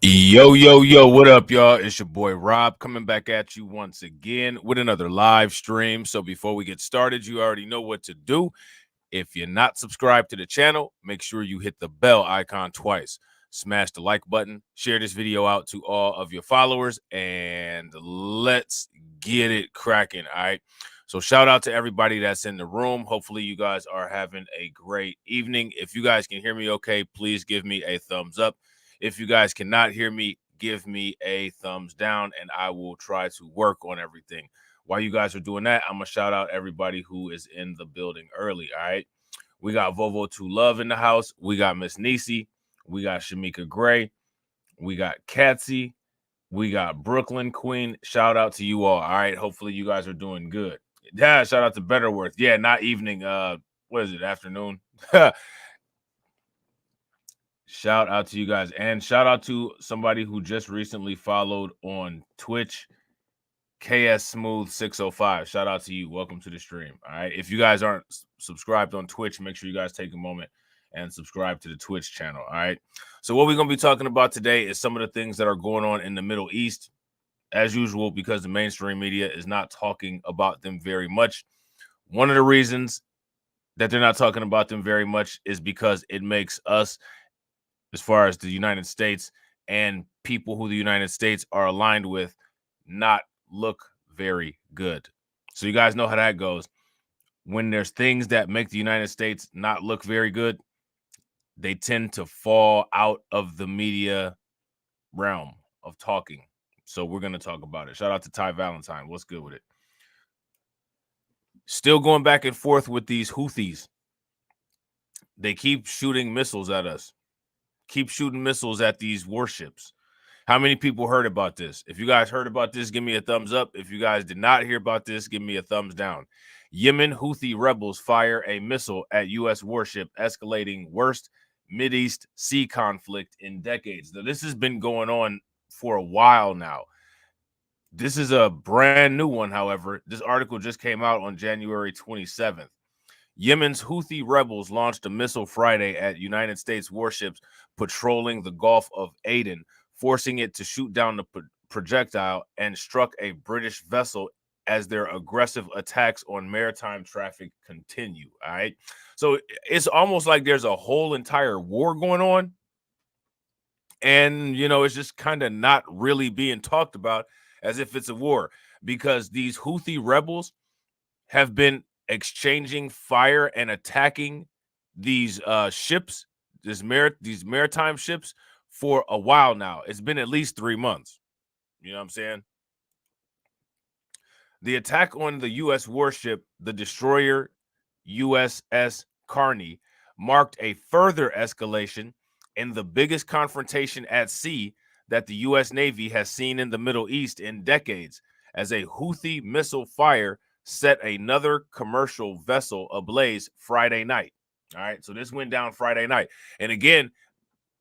Yo, what up, y'all? It's your boy Rob coming back at you once again with another live stream. So before we get started, you already know what to do. If you're not subscribed to the channel, make sure you hit the bell icon twice. Smash the like button, share this video out to all of your followers, and let's get it cracking. All right. So shout out to everybody that's in the room. Hopefully you guys are having a great evening. If you guys can hear me okay, please give me a thumbs up. If you guys cannot hear me, give me a thumbs down, and I will try to work on everything. While you guys are doing that, I'm going to shout out everybody who is in the building early, all right? We got Vovo to Love in the house. We got Miss Nisi. We got Shamika Gray. We got Katsy. We got Brooklyn Queen. Shout out to you all right? Hopefully you guys are doing good. Yeah, shout out to Betterworth. Yeah, not evening. What is it, afternoon? Shout out to you guys. And shout out to somebody who just recently followed on Twitch, KS Smooth 605. Shout out to you. Welcome to the stream. All right. If you guys aren't subscribed on Twitch, make sure you guys take a moment and subscribe to the Twitch channel. All right. So what we're going to be talking about today is some of the things that are going on in the Middle East, as usual, because the mainstream media is not talking about them very much. One of the reasons that they're not talking about them very much is because it makes us, as far as the United States and people who the United States are aligned with, not look very good. So you guys know how that goes. When there's things that make the United States not look very good, they tend to fall out of the media realm of talking. So we're going to talk about it. Shout out to Ty Valentine. What's good with it? Still going back and forth with these Houthis. They keep shooting missiles at us. Keep shooting missiles at these warships. How many people heard about this? If you guys heard about this, give me a thumbs up. If you guys did not hear about this, give me a thumbs down. Yemen Houthi rebels fire a missile at U.S. warship, escalating worst Mideast sea conflict in decades. Now, this has been going on for a while now. This is a brand new one, however. This article just came out on January 27th. Yemen's Houthi rebels launched a missile Friday at United States warships patrolling the Gulf of Aden, forcing it to shoot down the projectile, and struck a British vessel as their aggressive attacks on maritime traffic continue. All right. So it's almost like there's a whole entire war going on. And, it's just kind of not really being talked about as if it's a war, because these Houthi rebels have been exchanging fire and attacking these ships, these maritime ships, for a while now. It's been at least 3 months. You know what I'm saying? The attack on the U.S. warship, the destroyer USS Carney, marked a further escalation in the biggest confrontation at sea that the U.S. Navy has seen in the Middle East in decades, as a Houthi missile fire set another commercial vessel ablaze Friday night. All right, so this went down Friday night. And again,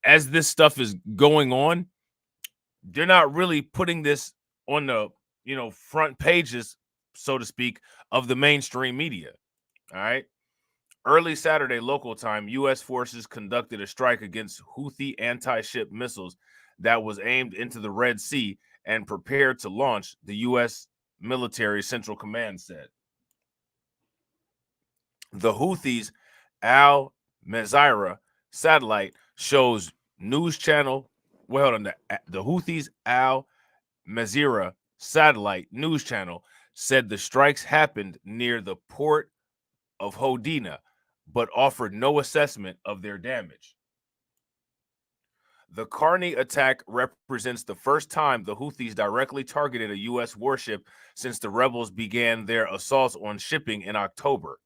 as this stuff is going on, they're not really putting this on the, front pages, so to speak, of the mainstream media. All right. Early Saturday local time, U.S. forces conducted a strike against Houthi anti-ship missiles that was aimed into the Red Sea and prepared to launch, the U.S. military central command said. The Houthis' Al Mazira satellite shows news channel. Well, the Houthis' Al Mazira satellite news channel said the strikes happened near the port of Hodina, but offered no assessment of their damage. The Carney attack represents the first time the Houthis directly targeted a U.S. warship since the rebels began their assaults on shipping in October.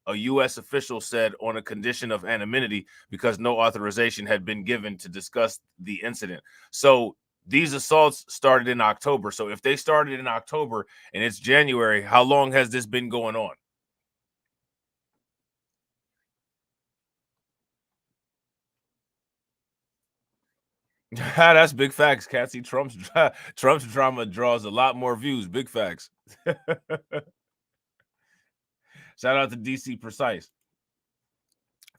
A U.S. official said, on a condition of anonymity, because no authorization had been given to discuss the incident. So these assaults started in October. So if they started in October and it's January, how long has this been going on? That's big facts, Cassie. Trump's drama draws a lot more views. Big facts. Shout out to DC Precise.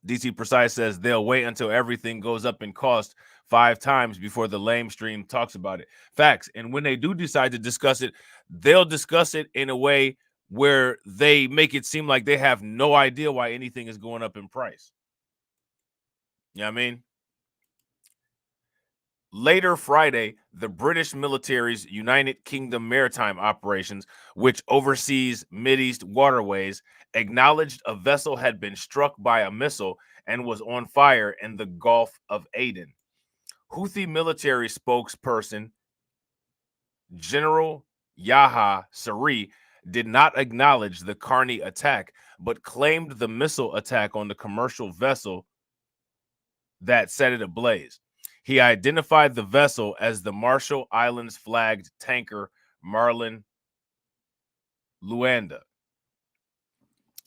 DC Precise says they'll wait until everything goes up in cost 5 times before the lamestream talks about it. Facts. And when they do decide to discuss it, they'll discuss it in a way where they make it seem like they have no idea why anything is going up in price. You know what I mean? Later Friday, the British military's United Kingdom Maritime Operations, which oversees Mideast waterways, acknowledged a vessel had been struck by a missile and was on fire in the Gulf of Aden. Houthi military spokesperson General Yahya Saree did not acknowledge the Karni attack, but claimed the missile attack on the commercial vessel that set it ablaze. He identified the vessel as the Marshall Islands flagged tanker Marlin Luanda.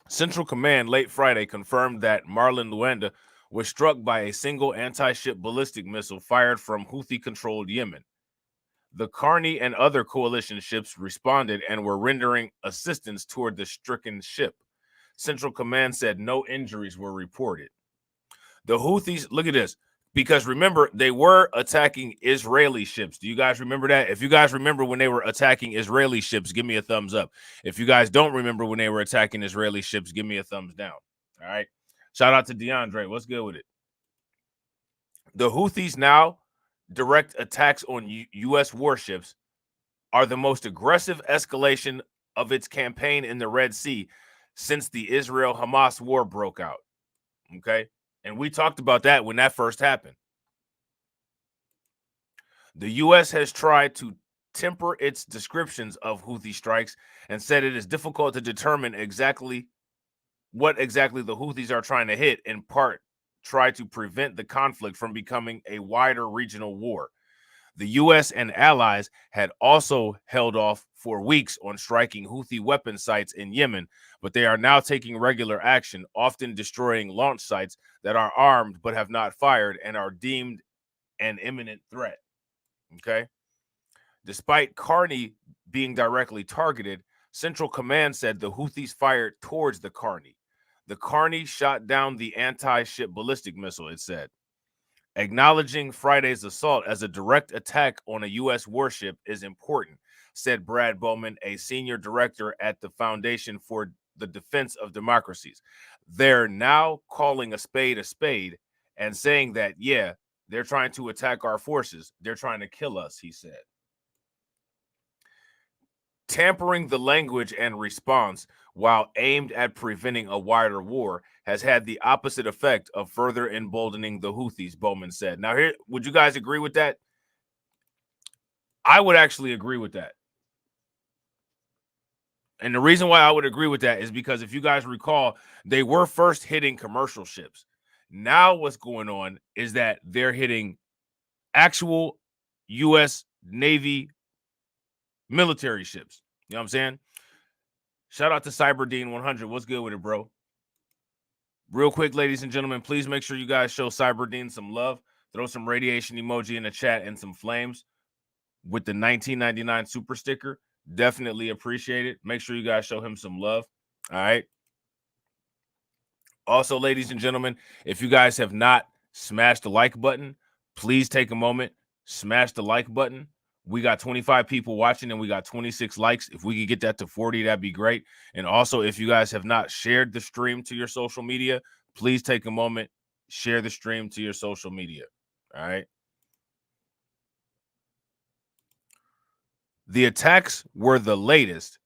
Central Command late Friday confirmed that Marlin Luanda was struck by a single anti-ship ballistic missile fired from Houthi-controlled Yemen. The Karni and other coalition ships responded and were rendering assistance toward the stricken ship. Central Command said no injuries were reported. The Houthis, look at this, because remember, they were attacking Israeli ships. Do you guys remember that? If you guys remember when they were attacking Israeli ships, give me a thumbs up. If you guys don't remember when they were attacking Israeli ships, give me a thumbs down. All right. Shout out to DeAndre. What's good with it? The Houthis now direct attacks on U.S. warships are the most aggressive escalation of its campaign in the Red Sea since the Israel-Hamas war broke out. Okay. And we talked about that when that first happened. The U.S. has tried to temper its descriptions of Houthi strikes and said it is difficult to determine exactly what exactly the Houthis are trying to hit, in part, try to prevent the conflict from becoming a wider regional war. The U.S. and allies had also held off for weeks on striking Houthi weapon sites in Yemen, but they are now taking regular action, often destroying launch sites that are armed but have not fired and are deemed an imminent threat. Okay? Despite Karni being directly targeted, Central Command said the Houthis fired towards the Karni. The Karni shot down the anti-ship ballistic missile, it said. Acknowledging Friday's assault as a direct attack on a U.S. warship is important, said Brad Bowman, a senior director at the Foundation for the Defense of Democracies. They're now calling a spade and saying that, yeah, they're trying to attack our forces. They're trying to kill us, he said. Tampering the language and response, while aimed at preventing a wider war, has had the opposite effect of further emboldening the Houthis, Bowman said. Now, here, would you guys agree with that? I would actually agree with that. And the reason why I would agree with that is because if you guys recall, they were first hitting commercial ships. Now what's going on is that they're hitting actual U.S. Navy military ships. You know what I'm saying? Shout out to CyberDean100. What's good with it, bro? Real quick, ladies and gentlemen, please make sure you guys show CyberDean some love. Throw some radiation emoji in the chat and some flames with the 1999 super sticker. Definitely appreciate it. Make sure you guys show him some love. All right. Also, ladies and gentlemen, if you guys have not smashed the like button, please take a moment, smash the like button. We got 25 people watching and we got 26 likes. If we could get that to 40, that'd be great. And also, if you guys have not shared the stream to your social media, please take a moment, share the stream to your social media. All right. The attacks were the latest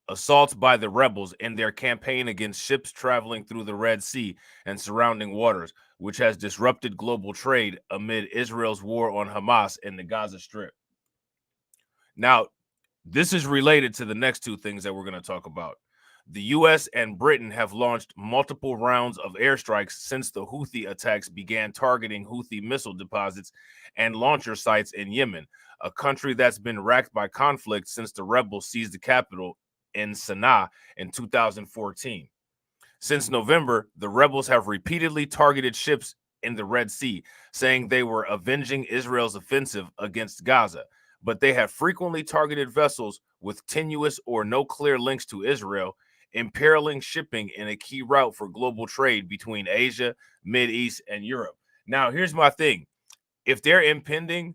assaults by the rebels in their campaign against ships traveling through the Red Sea and surrounding waters, which has disrupted global trade amid Israel's war on Hamas in the Gaza Strip. Now, this is related to the next two things that we're going to talk about. The U.S. and Britain have launched multiple rounds of airstrikes since the Houthi attacks began targeting Houthi missile deposits and launcher sites in Yemen, a country that's been racked by conflict since the rebels seized the capital in Sana'a in 2014. Since November, the rebels have repeatedly targeted ships in the Red Sea, saying they were avenging Israel's offensive against Gaza, but they have frequently targeted vessels with tenuous or no clear links to Israel, imperiling shipping in a key route for global trade between Asia, Mideast, and Europe. Now, here's my thing. If they're impending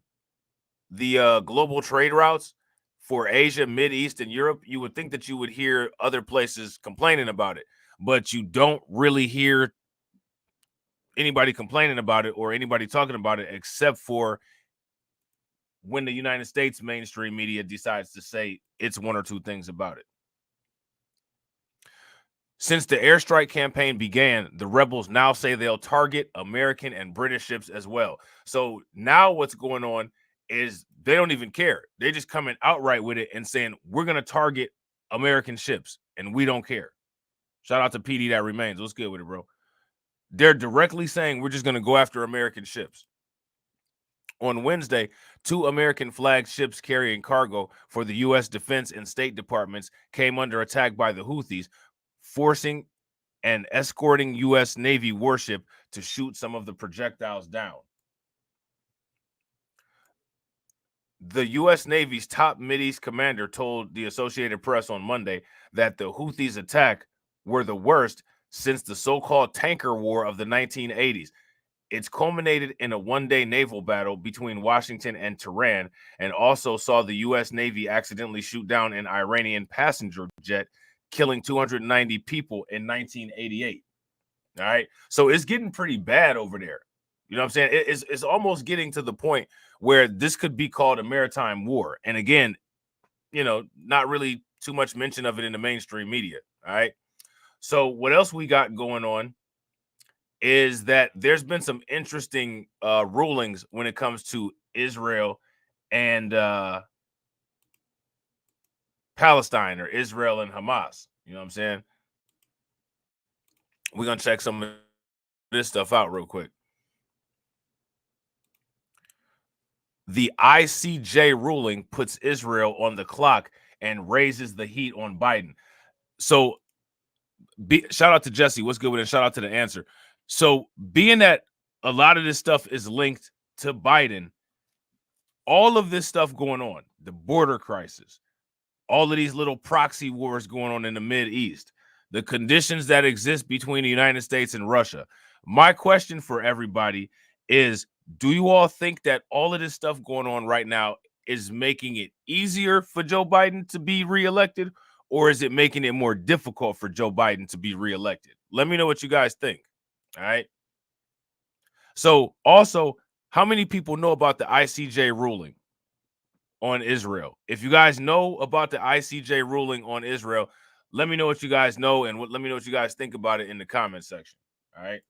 the global trade routes for Asia, Mideast, and Europe, you would think that you would hear other places complaining about it, but you don't really hear anybody complaining about it or anybody talking about it except for when the United States mainstream media decides to say it's one or two things about it. Since the airstrike campaign began, the rebels now say they'll target American and British ships as well. So now what's going on is they don't even care. They're just coming outright with it and saying, we're going to target American ships and we don't care. Shout out to PD that remains. What's good with it, bro? They're directly saying we're just going to go after American ships. On Wednesday, 2 American flagged ships carrying cargo for the U.S. Defense and State Departments came under attack by the Houthis, forcing and escorting U.S. Navy warship to shoot some of the projectiles down. The U.S. Navy's top Mideast commander told the Associated Press on Monday that the Houthis' attack were the worst since the so-called tanker war of the 1980s. It's culminated in a one-day naval battle between Washington and Tehran, and also saw the U.S. Navy accidentally shoot down an Iranian passenger jet, killing 290 people in 1988. All right, so it's getting pretty bad over there. You know what I'm saying? It's almost getting to the point where this could be called a maritime war. And again, you know, not really too much mention of it in the mainstream media. All right. So what else we got going on is that there's been some interesting rulings when it comes to Israel and Palestine, or Israel and Hamas. You know what I'm saying? We're going to check some of this stuff out real quick. The ICJ ruling puts Israel on the clock and raises the heat on Biden. So shout out to Jesse. What's good with it? Shout out to the answer. So being that a lot of this stuff is linked to Biden, all of this stuff going on, the border crisis, all of these little proxy wars going on in the Mideast, the conditions that exist between the United States and Russia. My question for everybody is, do you all think that all of this stuff going on right now is making it easier for Joe Biden to be reelected, or is it making it more difficult for Joe Biden to be reelected? Let me know what you guys think. All right. So also, how many people know about the ICJ ruling on Israel? If you guys know about the ICJ ruling on Israel, let me know what you guys know, and let me know what you guys think about it in the comment section. All right.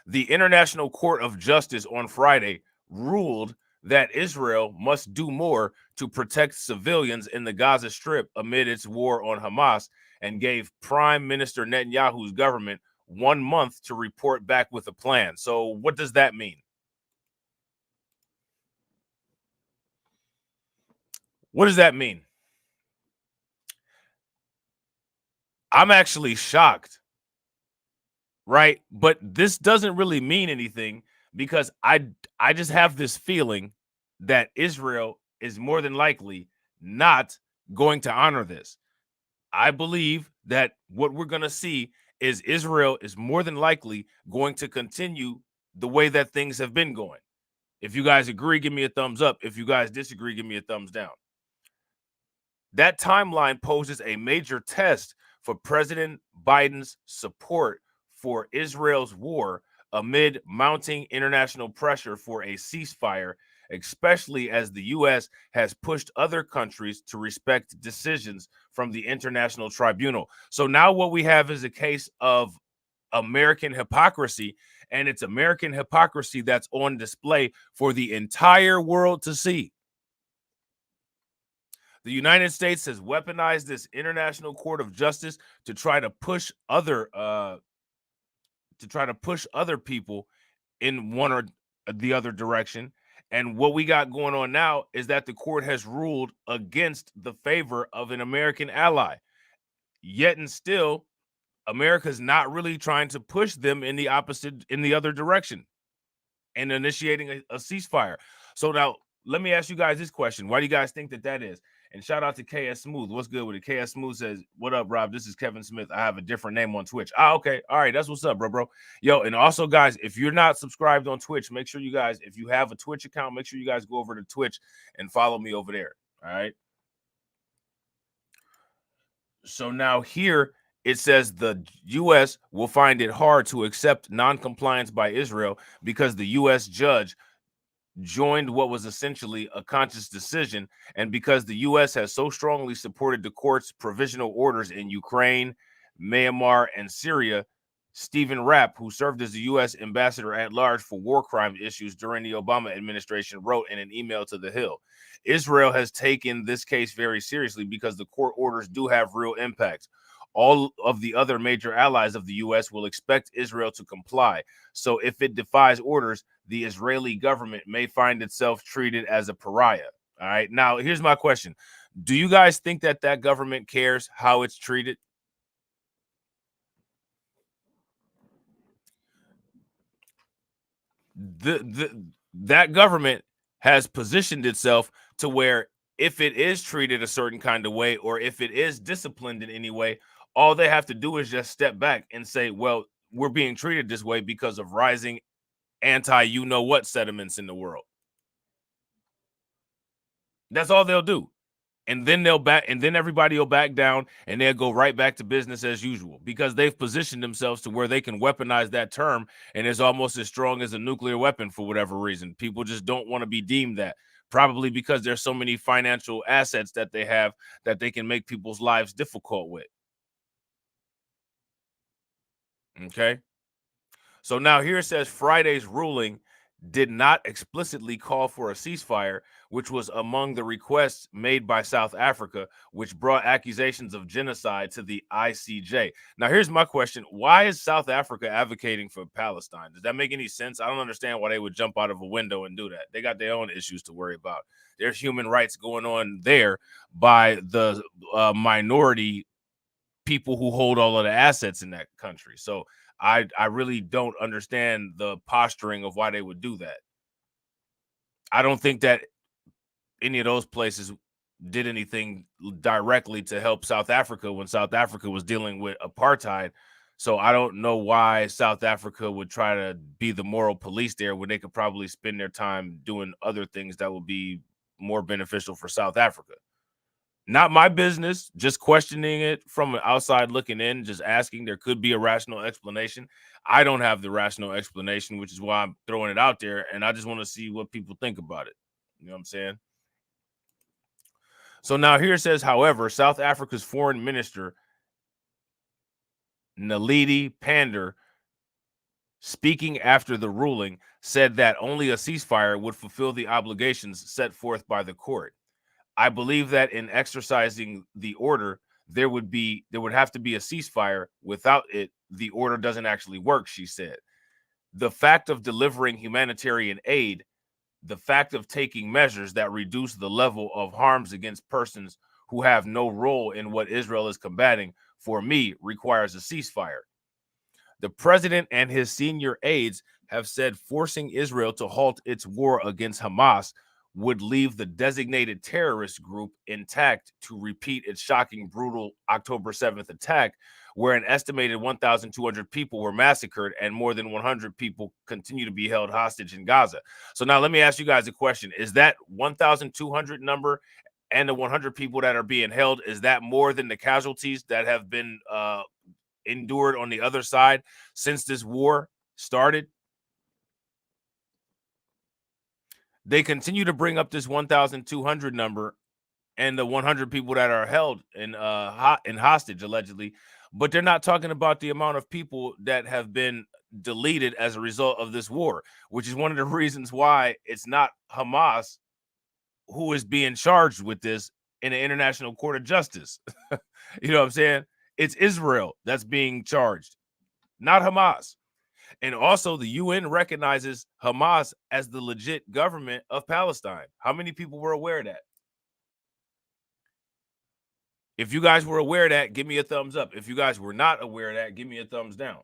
The International Court of Justice on Friday ruled that Israel must do more to protect civilians in the Gaza Strip amid its war on Hamas, and gave Prime Minister Netanyahu's government 1 month to report back with a plan. So what does that mean? What does that mean? I'm actually shocked, right? But this doesn't really mean anything, because I just have this feeling that Israel is more than likely not going to honor this. I believe that what we're going to see is Israel is more than likely going to continue the way that things have been going. If you guys agree, give me a thumbs up. If you guys disagree, give me a thumbs down. That timeline poses a major test for President Biden's support for Israel's war amid mounting international pressure for a ceasefire, especially as the U.S. has pushed other countries to respect decisions from the International Tribunal. So now what we have is a case of American hypocrisy, and it's American hypocrisy that's on display for the entire world to see. The United States has weaponized this International Court of Justice to try to push other people in one or the other direction. And what we got going on now is that the court has ruled against the favor of an American ally. Yet and still, America's not really trying to push them in the other direction and initiating a ceasefire. So now let me ask you guys this question. Why do you guys think that is? And shout out to KS Smooth. What's good with it? KS Smooth says, what up, Rob? This is Kevin Smith. I have a different name on Twitch. Okay. All right. That's what's up, bro. Yo, and also, guys, if you're not subscribed on Twitch, make sure you guys, if you have a Twitch account, make sure you guys go over to Twitch and follow me over there. All right. So now here it says the U.S. will find it hard to accept non-compliance by Israel because the U.S. judge joined what was essentially a conscious decision, and because the U.S. has so strongly supported the court's provisional orders in Ukraine, Myanmar, and Syria. Stephen Rapp, who served as the U.S. ambassador at large for war crime issues during the Obama administration, wrote in an email to The Hill, Israel has taken this case very seriously because the court orders do have real impact. All of the other major allies of the U.S. will expect Israel to comply. So if it defies orders, the Israeli government may find itself treated as a pariah. All right. Now, here's my question. Do you guys think that that government cares how it's treated? That government has positioned itself to where if it is treated a certain kind of way, or if it is disciplined in any way, all they have to do is just step back and say, well, we're being treated this way because of rising anti-you-know-what sentiments in the world. That's all they'll do. And then everybody will back down, and they'll go right back to business as usual because they've positioned themselves to where they can weaponize that term, and it's almost as strong as a nuclear weapon for whatever reason. People just don't want to be deemed that, probably because there's so many financial assets that they have that they can make people's lives difficult with. Okay. So now here it says Friday's ruling did not explicitly call for a ceasefire, which was among the requests made by South Africa, which brought accusations of genocide to the ICJ. Now, here's my question. Why is South Africa advocating for Palestine? Does that make any sense? I don't understand why they would jump out of a window and do that. They got their own issues to worry about. There's human rights going on there by the minority people who hold all of the assets in that country. So I really don't understand the posturing of why they would do that. I don't think that any of those places did anything directly to help South Africa when South Africa was dealing with apartheid. So I don't know why South Africa would try to be the moral police there when they could probably spend their time doing other things that would be more beneficial for South Africa. Not my business, just questioning it from an outside looking in, just asking. There could be a rational explanation. I don't have the rational explanation, which is why I'm throwing it out there, and I just want to see what people think about it. You know what I'm saying? So now here it says, however, South Africa's foreign minister, Naledi Pandor, speaking after the ruling, said that only a ceasefire would fulfill the obligations set forth by the court. I believe that in exercising the order, there would have to be a ceasefire. Without it, the order doesn't actually work, she said. The fact of delivering humanitarian aid, the fact of taking measures that reduce the level of harms against persons who have no role in what Israel is combating, for me, requires a ceasefire. The president and his senior aides have said forcing Israel to halt its war against Hamas would leave the designated terrorist group intact to repeat its shocking, brutal October 7th attack, where an estimated 1,200 people were massacred and more than 100 people continue to be held hostage in Gaza. So now let me ask you guys a question. Is that 1,200 number and the 100 people that are being held, is that more than the casualties that have been endured on the other side since this war started? They continue to bring up this 1,200 number and the 100 people that are held in hostage allegedly, but they're not talking about the amount of people that have been deleted as a result of this war, which is one of the reasons why it's not Hamas who is being charged with this in the International Court of Justice. You know what I'm saying? It's Israel that's being charged, not Hamas. And also, the UN recognizes Hamas as the legit government of Palestine. How many people were aware of that? If you guys were aware of that, give me a thumbs up. If you guys were not aware of that, give me a thumbs down.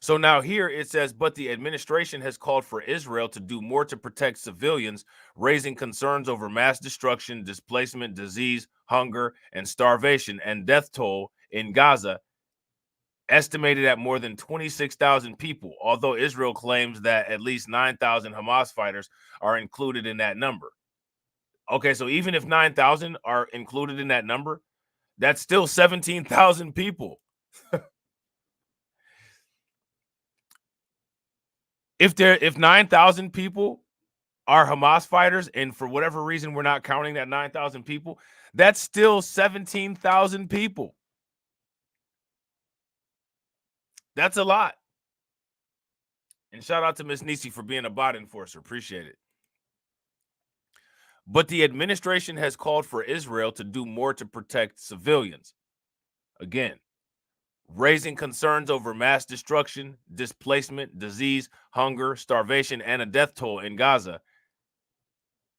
So now here it says, but the administration has called for Israel to do more to protect civilians, raising concerns over mass destruction, displacement, disease, hunger, and starvation, and death toll in Gaza, estimated at more than 26,000 people, although Israel claims that at least 9,000 Hamas fighters are included in that number. Okay, so even if 9,000 are included in that number, that's still 17,000 people. If 9,000 people are Hamas fighters, and for whatever reason we're not counting that 9,000 people, that's still 17,000 people. That's a lot. And shout out to Miss Nisi for being a bot enforcer. Appreciate it. But the administration has called for Israel to do more to protect civilians. Again, raising concerns over mass destruction, displacement, disease, hunger, starvation, and a death toll in Gaza,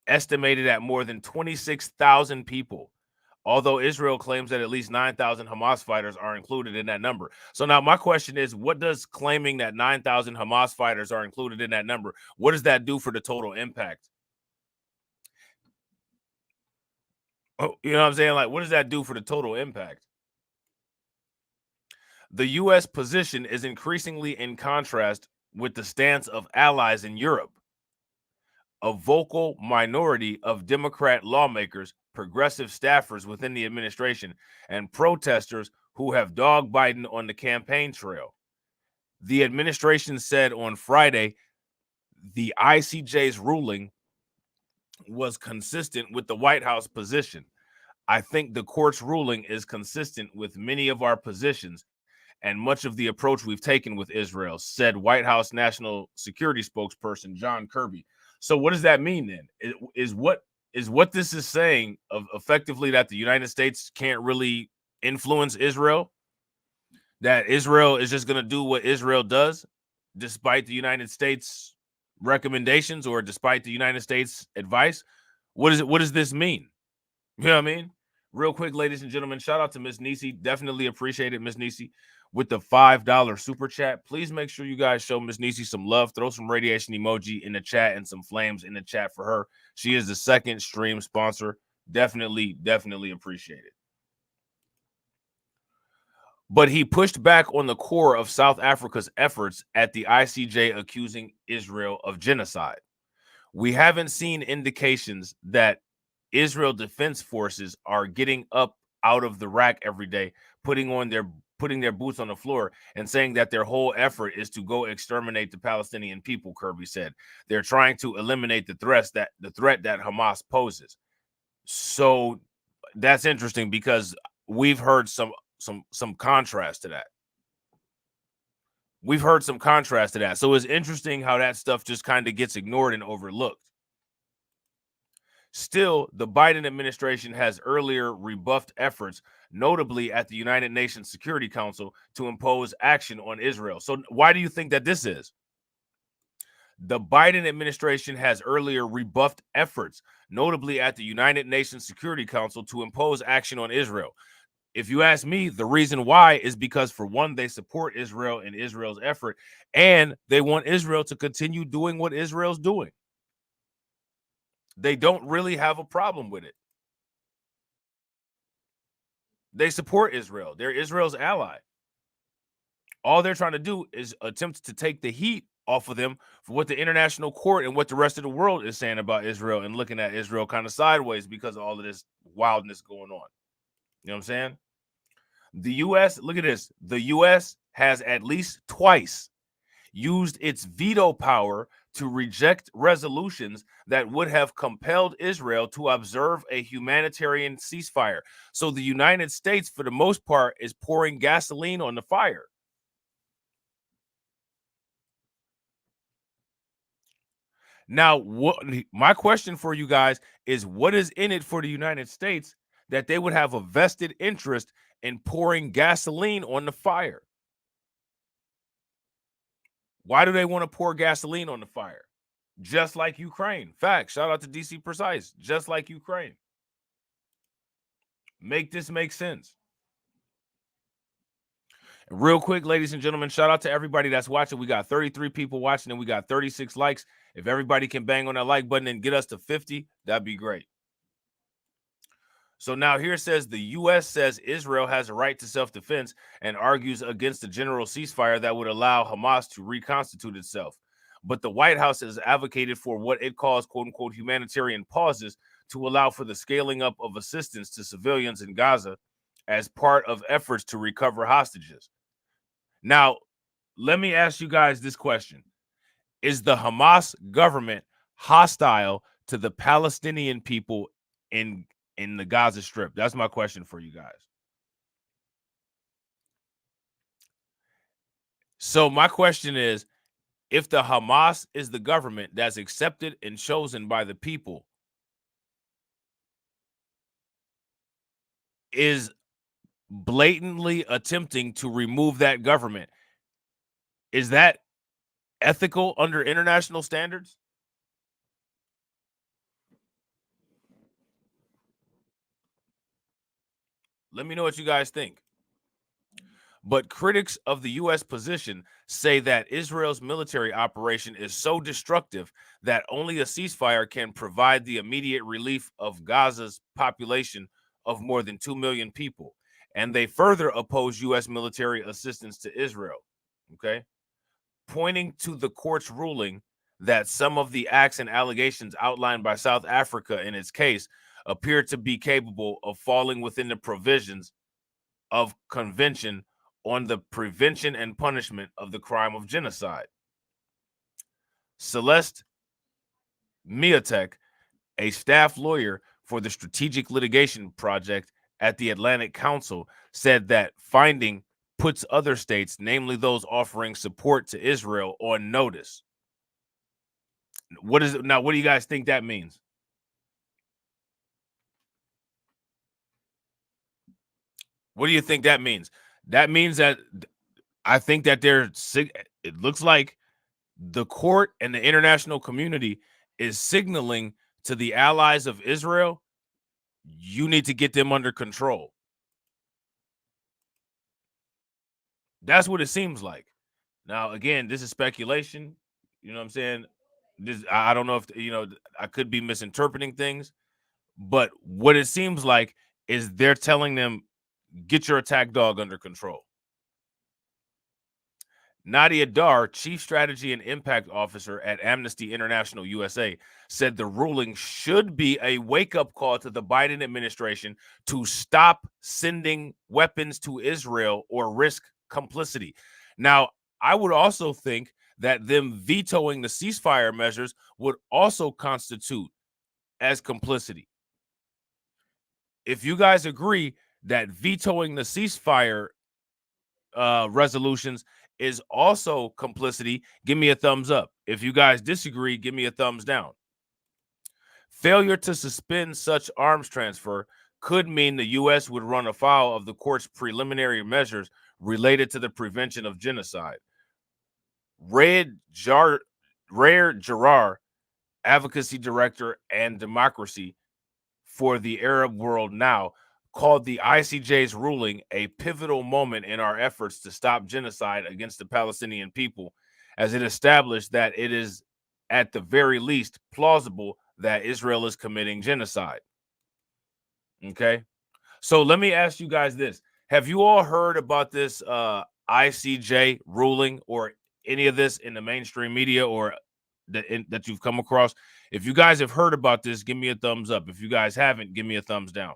estimated at more than 26,000 people, although Israel claims that at least 9,000 Hamas fighters are included in that number. So now my question is, what does claiming that 9,000 Hamas fighters are included in that number, what does that do for the total impact? Oh, you know what I'm saying? Like, what does that do for the total impact? The U.S. position is increasingly in contrast with the stance of allies in Europe. A vocal minority of Democrat lawmakers, progressive staffers within the administration, and protesters who have dogged Biden on the campaign trail. The administration said on Friday the ICJ's ruling was consistent with the White House position. I think the court's ruling is consistent with many of our positions and much of the approach we've taken with Israel, said White House National Security spokesperson John Kirby. So what does that mean then? Is what this is saying of effectively that the United States can't really influence Israel? That Israel is just going to do what Israel does despite the United States recommendations or despite the United States advice? What does this mean? You know what I mean? Real quick, ladies and gentlemen, shout out to Miss Nisi. Definitely appreciate it, Miss Nisi, with the $5 super chat. Please make sure you guys show Miss Nisi some love. Throw some radiation emoji in the chat and some flames in the chat for her. She is the second stream sponsor. Definitely appreciate it. But he pushed back on the core of South Africa's efforts at the ICJ, accusing Israel of genocide. We haven't seen indications that Israel Defense Forces are getting up out of the rack every day, putting their boots on the floor and saying that their whole effort is to go exterminate the Palestinian people, Kirby said. They're trying to eliminate the threat that Hamas poses. So that's interesting because we've heard some contrast to that. We've heard some contrast to that. So it's interesting how that stuff just kind of gets ignored and overlooked. Still, the Biden administration has earlier rebuffed efforts, notably at the United Nations Security Council, to impose action on Israel. So why do you think that this is? The Biden administration has earlier rebuffed efforts, notably at the United Nations Security Council, to impose action on Israel. If you ask me, the reason why is because, for one, they support Israel and Israel's effort, and they want Israel to continue doing what Israel's doing. They don't really have a problem with it. They support Israel. They're Israel's ally. All they're trying to do is attempt to take the heat off of them for what the international court and what the rest of the world is saying about Israel and looking at Israel kind of sideways because of all of this wildness going on. You know what I'm saying? The U.S., look at this. The U.S. has at least twice used its veto power to reject resolutions that would have compelled Israel to observe a humanitarian ceasefire. So the United States, for the most part, is pouring gasoline on the fire. Now, my question for you guys is, what is in it for the United States that they would have a vested interest in pouring gasoline on the fire? Why do they want to pour gasoline on the fire? Just like Ukraine. Fact. Shout out to DC Precise. Just like Ukraine. Make this make sense. Real quick, ladies and gentlemen, shout out to everybody that's watching. We got 33 people watching and we got 36 likes. If everybody can bang on that like button and get us to 50, that'd be great. So now here it says the U.S. says Israel has a right to self-defense and argues against a general ceasefire that would allow Hamas to reconstitute itself. But the White House has advocated for what it calls, quote unquote, humanitarian pauses to allow for the scaling up of assistance to civilians in Gaza as part of efforts to recover hostages. Now, let me ask you guys this question. Is the Hamas government hostile to the Palestinian people in the Gaza Strip? That's my question for you guys. So my question is, if the Hamas is the government that's accepted and chosen by the people, is blatantly attempting to remove that government, is that ethical under international standards? Let me know what you guys think. But critics of the U.S. position say that Israel's military operation is so destructive that only a ceasefire can provide the immediate relief of Gaza's population of more than 2 million people. And they further oppose U.S. military assistance to Israel, okay? Pointing to the court's ruling that some of the acts and allegations outlined by South Africa in its case appear to be capable of falling within the provisions of Convention on the Prevention and Punishment of the Crime of Genocide. Celeste Miatek, a staff lawyer for the Strategic Litigation Project at the Atlantic Council, said that finding puts other states, namely those offering support to Israel, on notice. What is it now? What do you guys think that means? What do you think that means? That means that I think that it looks like the court and the international community is signaling to the allies of Israel, you need to get them under control. That's what it seems like. Now, again, this is speculation. You know what I'm saying? I don't know if, I could be misinterpreting things, but what it seems like is they're telling them, get your attack dog under control. Nadia Dar, Chief Strategy and Impact Officer at Amnesty International USA, said the ruling should be a wake-up call to the Biden administration to stop sending weapons to Israel or risk complicity. Now, I would also think that them vetoing the ceasefire measures would also constitute as complicity. If you guys agree that vetoing the ceasefire resolutions is also complicity, give me a thumbs up. If you guys disagree, give me a thumbs down. Failure to suspend such arms transfer could mean the U.S. would run afoul of the court's preliminary measures related to the prevention of genocide. Rare Gerard, Advocacy Director and Democracy for the Arab World Now, called the ICJ's ruling a pivotal moment in our efforts to stop genocide against the Palestinian people, as it established that it is at the very least plausible that Israel is committing genocide. Okay, so let me ask you guys this. Have you all heard about this ICJ ruling or any of this in the mainstream media or that you've come across? If you guys have heard about this, give me a thumbs up. If you guys haven't, give me a thumbs down.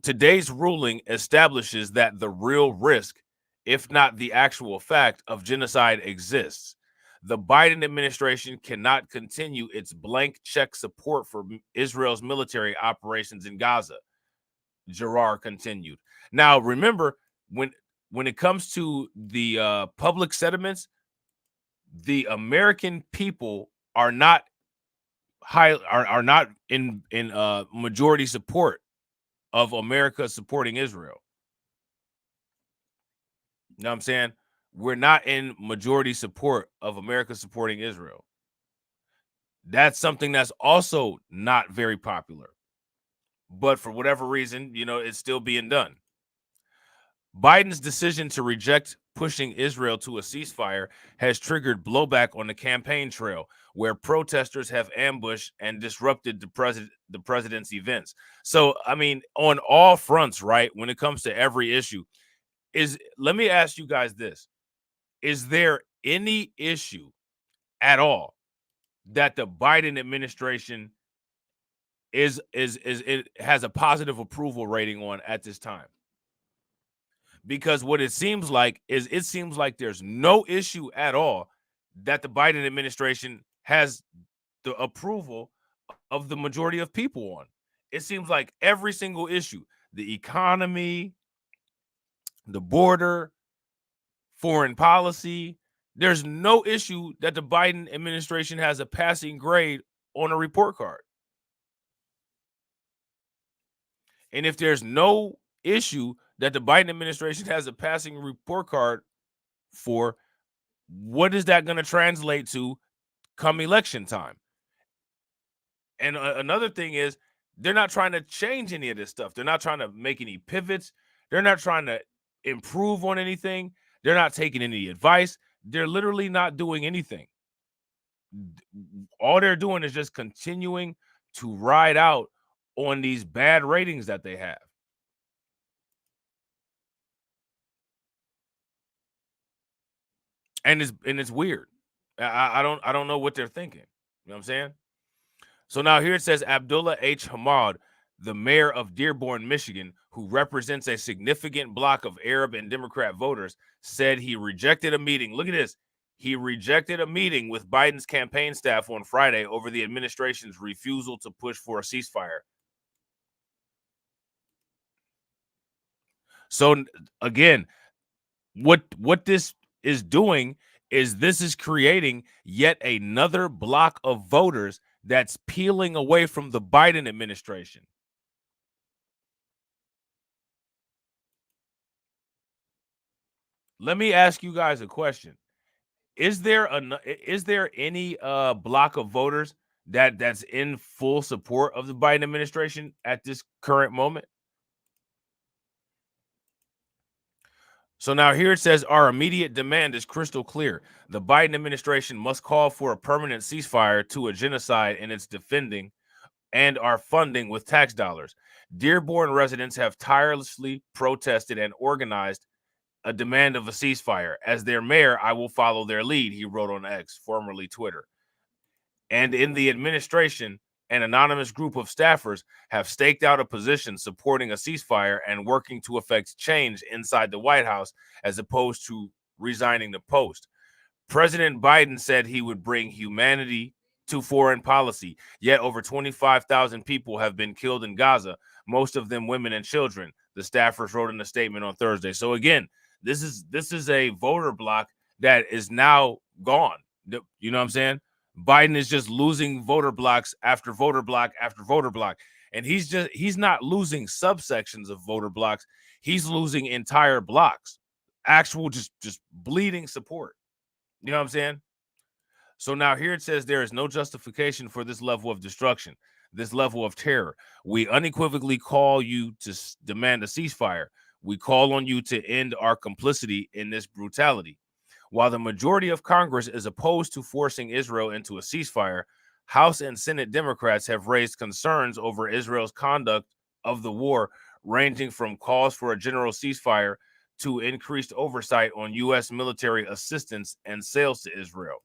Today's ruling establishes that the real risk, if not the actual fact, of genocide exists. The Biden administration cannot continue its blank check support for Israel's military operations in Gaza, Gerard continued. Now, remember, when it comes to the public sentiments, the American people are not in majority support of America supporting Israel. You know what I'm saying? We're not in majority support of America supporting Israel. That's something that's also not very popular. But for whatever reason, it's still being done. Biden's decision to reject pushing Israel to a ceasefire has triggered blowback on the campaign trail, where protesters have ambushed and disrupted the president's events. So, I mean, on all fronts, right? When it comes to every issue, let me ask you guys this: is there any issue at all that the Biden administration is it has a positive approval rating on at this time? Because what it seems like is there's no issue at all that the Biden administration has the approval of the majority of people on. It seems like every single issue, the economy, the border, foreign policy, there's no issue that the Biden administration has a passing grade on a report card. And if there's no issue that the Biden administration has a passing report card for, what is that going to translate to come election time? And another thing is, they're not trying to change any of this stuff. They're not trying to make any pivots. They're not trying to improve on anything. They're not taking any advice. They're literally not doing anything. All they're doing is just continuing to ride out on these bad ratings that they have. And it's weird. I don't know what they're thinking. You know what I'm saying? So now here it says Abdullah H. Hamad, the mayor of Dearborn, Michigan, who represents a significant block of Arab and Democrat voters, said he rejected a meeting. Look at this. He rejected a meeting with Biden's campaign staff on Friday over the administration's refusal to push for a ceasefire. So again, what this is doing is this is creating yet another block of voters that's peeling away from the Biden administration. Let me ask you guys a question. Is there any block of voters that's in full support of the Biden administration at this current moment? So now here it says our immediate demand is crystal clear. The Biden administration must call for a permanent ceasefire to a genocide in its defending and our funding with tax dollars. Dearborn residents have tirelessly protested and organized a demand of a ceasefire. As their mayor, I will follow their lead, he wrote on X, formerly Twitter. And in the administration, an anonymous group of staffers have staked out a position supporting a ceasefire and working to effect change inside the White House as opposed to resigning the post. President Biden said he would bring humanity to foreign policy, yet over 25,000 people have been killed in Gaza, most of them women and children, the staffers wrote in a statement on Thursday. So again, this is a voter block that is now gone. You know what I'm saying? Biden is just losing voter blocks after voter block after voter block. And he's not losing subsections of voter blocks. He's losing entire blocks. Actual just bleeding support. You know what I'm saying? So now here it says there is no justification for this level of destruction, this level of terror. We unequivocally call you to demand a ceasefire. We call on you to end our complicity in this brutality. While the majority of Congress is opposed to forcing Israel into a ceasefire, House and Senate Democrats have raised concerns over Israel's conduct of the war, ranging from calls for a general ceasefire to increased oversight on U.S. military assistance and sales to Israel.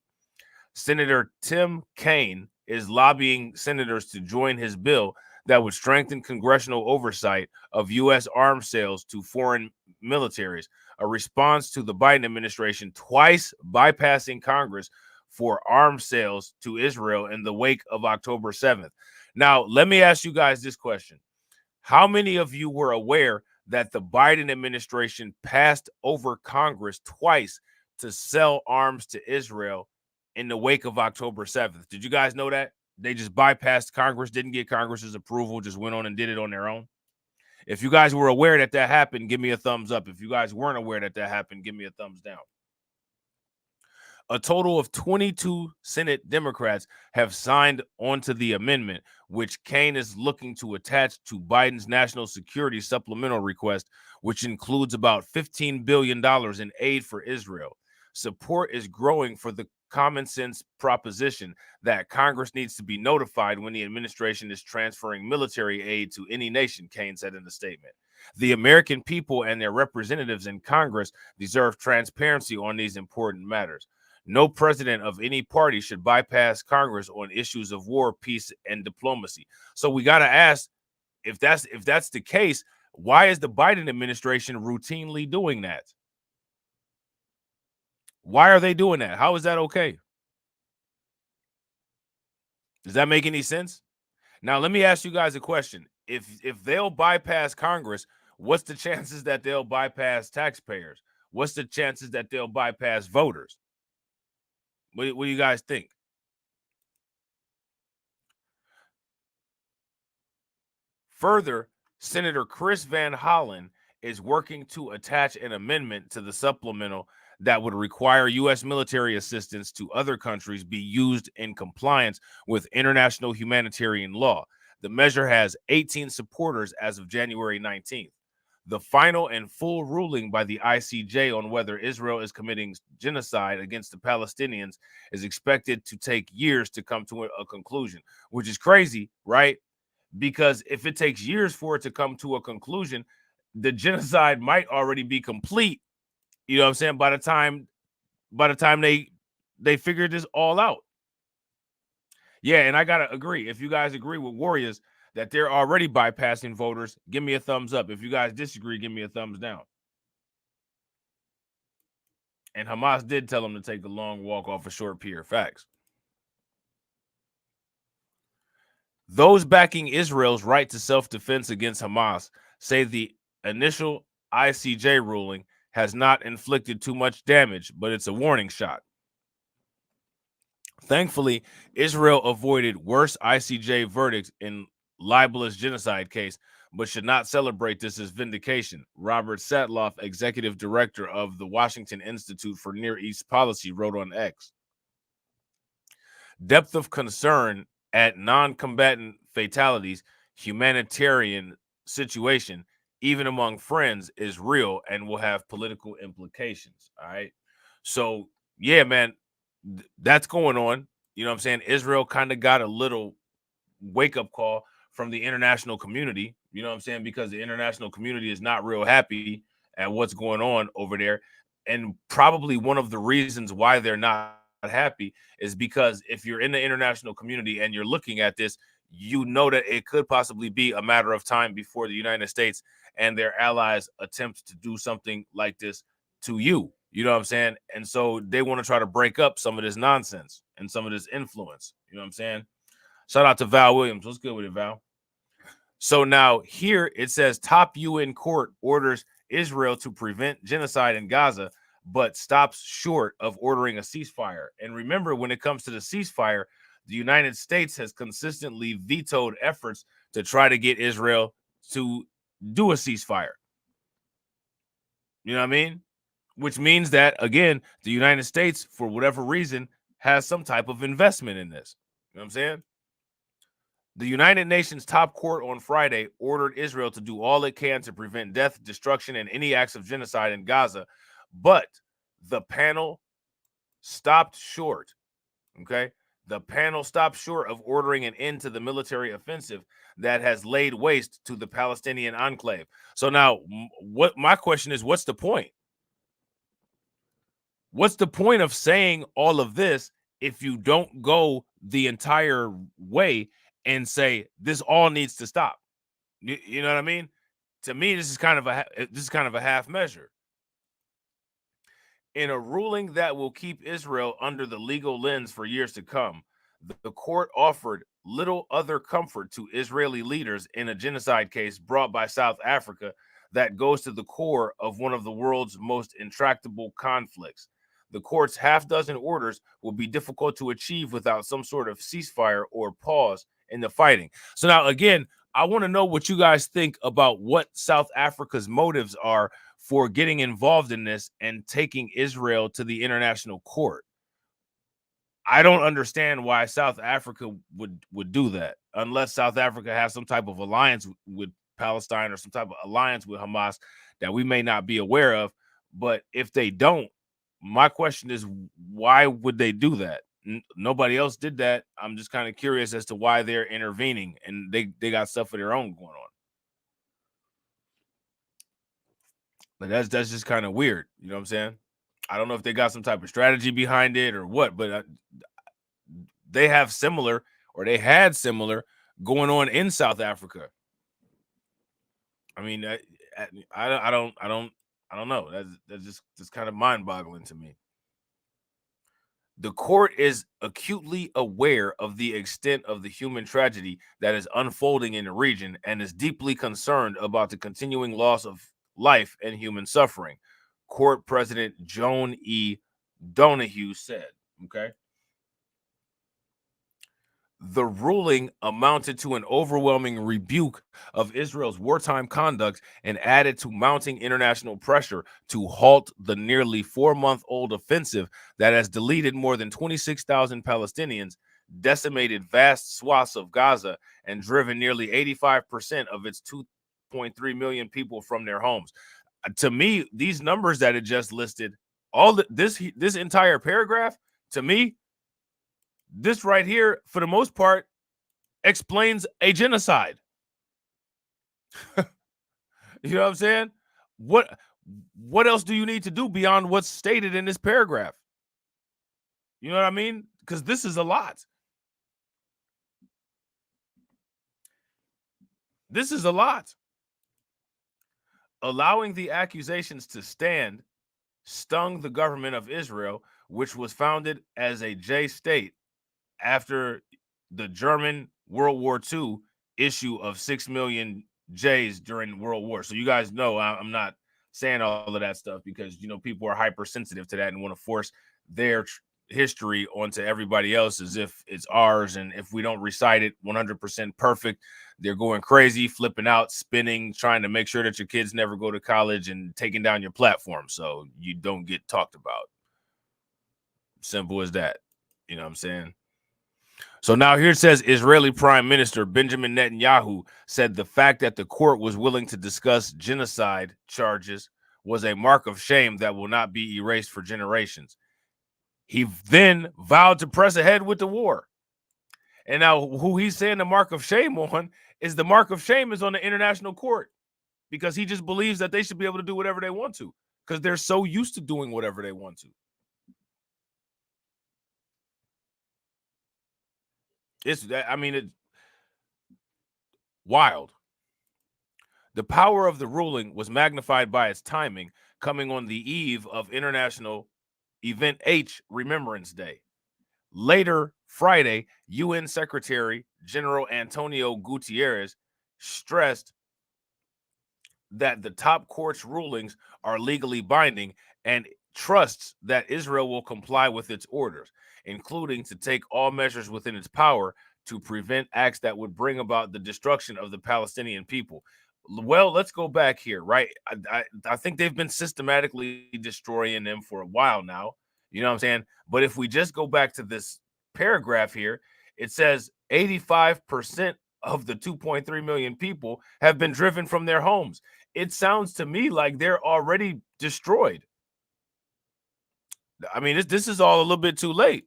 Senator Tim Kaine is lobbying senators to join his bill that would strengthen congressional oversight of U.S. arms sales to foreign militaries, a response to the Biden administration twice bypassing Congress for arms sales to Israel in the wake of October 7th. Now, let me ask you guys this question. How many of you were aware that the Biden administration passed over Congress twice to sell arms to Israel in the wake of October 7th? Did you guys know that? They just bypassed Congress, didn't get Congress's approval, just went on and did it on their own. If you guys were aware that that happened, give me a thumbs up. If you guys weren't aware that that happened, give me a thumbs down. A total of 22 Senate Democrats have signed onto the amendment, which Kaine is looking to attach to Biden's national security supplemental request, which includes about $15 billion in aid for Israel. Support is growing for the common sense proposition that Congress needs to be notified when the administration is transferring military aid to any nation, Kaine said in the statement. The American people and their representatives in Congress deserve transparency on these important matters. No president of any party should bypass Congress on issues of war, peace, and diplomacy. So we got to ask, if that's the case, why is the Biden administration routinely doing that? Why are they doing that? How is that okay? Does that make any sense? Now, let me ask you guys a question. If they'll bypass Congress, what's the chances that they'll bypass taxpayers? What's the chances that they'll bypass voters? What do you guys think? Further, Senator Chris Van Hollen is working to attach an amendment to the supplemental that would require U.S. military assistance to other countries be used in compliance with international humanitarian law. The measure has 18 supporters as of January 19th. The final and full ruling by the ICJ on whether Israel is committing genocide against the Palestinians is expected to take years to come to a conclusion, which is crazy, right? Because if it takes years for it to come to a conclusion, the genocide might already be complete. You know what I'm saying? By the time they figure this all out. Yeah, and I gotta agree. If you guys agree with Warriors that they're already bypassing voters, give me a thumbs up. If you guys disagree, give me a thumbs down. And Hamas did tell them to take a long walk off a short pier. Facts. Those backing Israel's right to self-defense against Hamas say the initial ICJ ruling has not inflicted too much damage, but it's a warning shot. Thankfully, Israel avoided worse ICJ verdicts in libelous genocide case, but should not celebrate this as vindication. Robert Satloff, executive director of the Washington Institute for Near East Policy, wrote on X. Depth of concern at non-combatant fatalities, humanitarian situation, even among friends, is real and will have political implications. All right. So, yeah, man, that's going on. You know what I'm saying? Israel kind of got a little wake-up call from the international community. You know what I'm saying? Because the international community is not real happy at what's going on over there. And probably one of the reasons why they're not happy is because if you're in the international community and you're looking at this, you know that it could possibly be a matter of time before the United States and their allies attempt to do something like this to you. You know what I'm saying? And so they want to try to break up some of this nonsense and some of this influence. You know what I'm saying? Shout out to Val Williams. What's good with it, Val? So now here it says top UN court orders Israel to prevent genocide in Gaza, but stops short of ordering a ceasefire. And remember, when it comes to the ceasefire, the United States has consistently vetoed efforts to try to get Israel to do a ceasefire. You know what I mean? Which means that, again, the United States, for whatever reason, has some type of investment in this. You know what I'm saying? The United Nations top court on Friday ordered Israel to do all it can to prevent death, destruction, and any acts of genocide in Gaza, but the panel stopped short. Okay? The panel stopped short of ordering an end to the military offensive that has laid waste to the Palestinian enclave. So now, what my question is, what's the point? What's the point of saying all of this if you don't go the entire way and say this all needs to stop? You know what I mean? To me, this is kind of a half measure. In a ruling that will keep Israel under the legal lens for years to come, the court offered little other comfort to Israeli leaders in a genocide case brought by South Africa that goes to the core of one of the world's most intractable conflicts. The court's half-dozen orders will be difficult to achieve without some sort of ceasefire or pause in the fighting. So now, again, I want to know what you guys think about what South Africa's motives are for getting involved in this and taking Israel to the international court. I don't understand why South Africa would do that, unless South Africa has some type of alliance with Palestine or some type of alliance with Hamas that we may not be aware of. But if they don't, my question is, why would they do that? Nobody else did that. I'm just kind of curious as to why they're intervening, and they got stuff of their own going on. But that's just kind of weird. You know what I'm saying? I don't know if they got some type of strategy behind it or what, but they have similar, or they had similar going on in South Africa. I mean, I don't know. That's just kind of mind-boggling to me. The court is acutely aware of the extent of the human tragedy that is unfolding in the region and is deeply concerned about the continuing loss of life and human suffering, Court President Joan E. Donoghue said. Okay. The ruling amounted to an overwhelming rebuke of Israel's wartime conduct and added to mounting international pressure to halt the nearly 4-month-old offensive that has deleted more than 26,000 Palestinians, decimated vast swaths of Gaza, and driven nearly 85% of its 2.3 million people from their homes. To me, these numbers that it just listed, this entire paragraph, to me, this right here, for the most part, explains a genocide. You know what I'm saying? What else do you need to do beyond what's stated in this paragraph? You know what I mean? Because this is a lot. This is a lot. Allowing the accusations to stand stung the government of Israel, which was founded as a J state after the German World War II issue of 6 million J's during World War. So you guys know I'm not saying all of that stuff because, you know, people are hypersensitive to that and want to force their history onto everybody else as if it's ours. And if we don't recite it 100% perfect, they're going crazy, flipping out, spinning, trying to make sure that your kids never go to college and taking down your platform so you don't get talked about. Simple as that. You know what I'm saying? So now here it says Israeli Prime Minister Benjamin Netanyahu said the fact that the court was willing to discuss genocide charges was a mark of shame that will not be erased for generations. He then vowed to press ahead with the war. And now who he's saying the mark of shame on is the mark of shame is on the international court, because he just believes that they should be able to do whatever they want to because they're so used to doing whatever they want to. It's wild. The power of the ruling was magnified by its timing, coming on the eve of International Event H Remembrance Day. Later Friday, UN Secretary General Antonio Guterres stressed that the top court's rulings are legally binding and trusts that Israel will comply with its orders, including to take all measures within its power to prevent acts that would bring about the destruction of the Palestinian people. Well, let's go back here, right? I think they've been systematically destroying them for a while now. You know what I'm saying? But if we just go back to this paragraph here, it says 85% of the 2.3 million people have been driven from their homes. It sounds to me like they're already destroyed. I mean, this is all a little bit too late.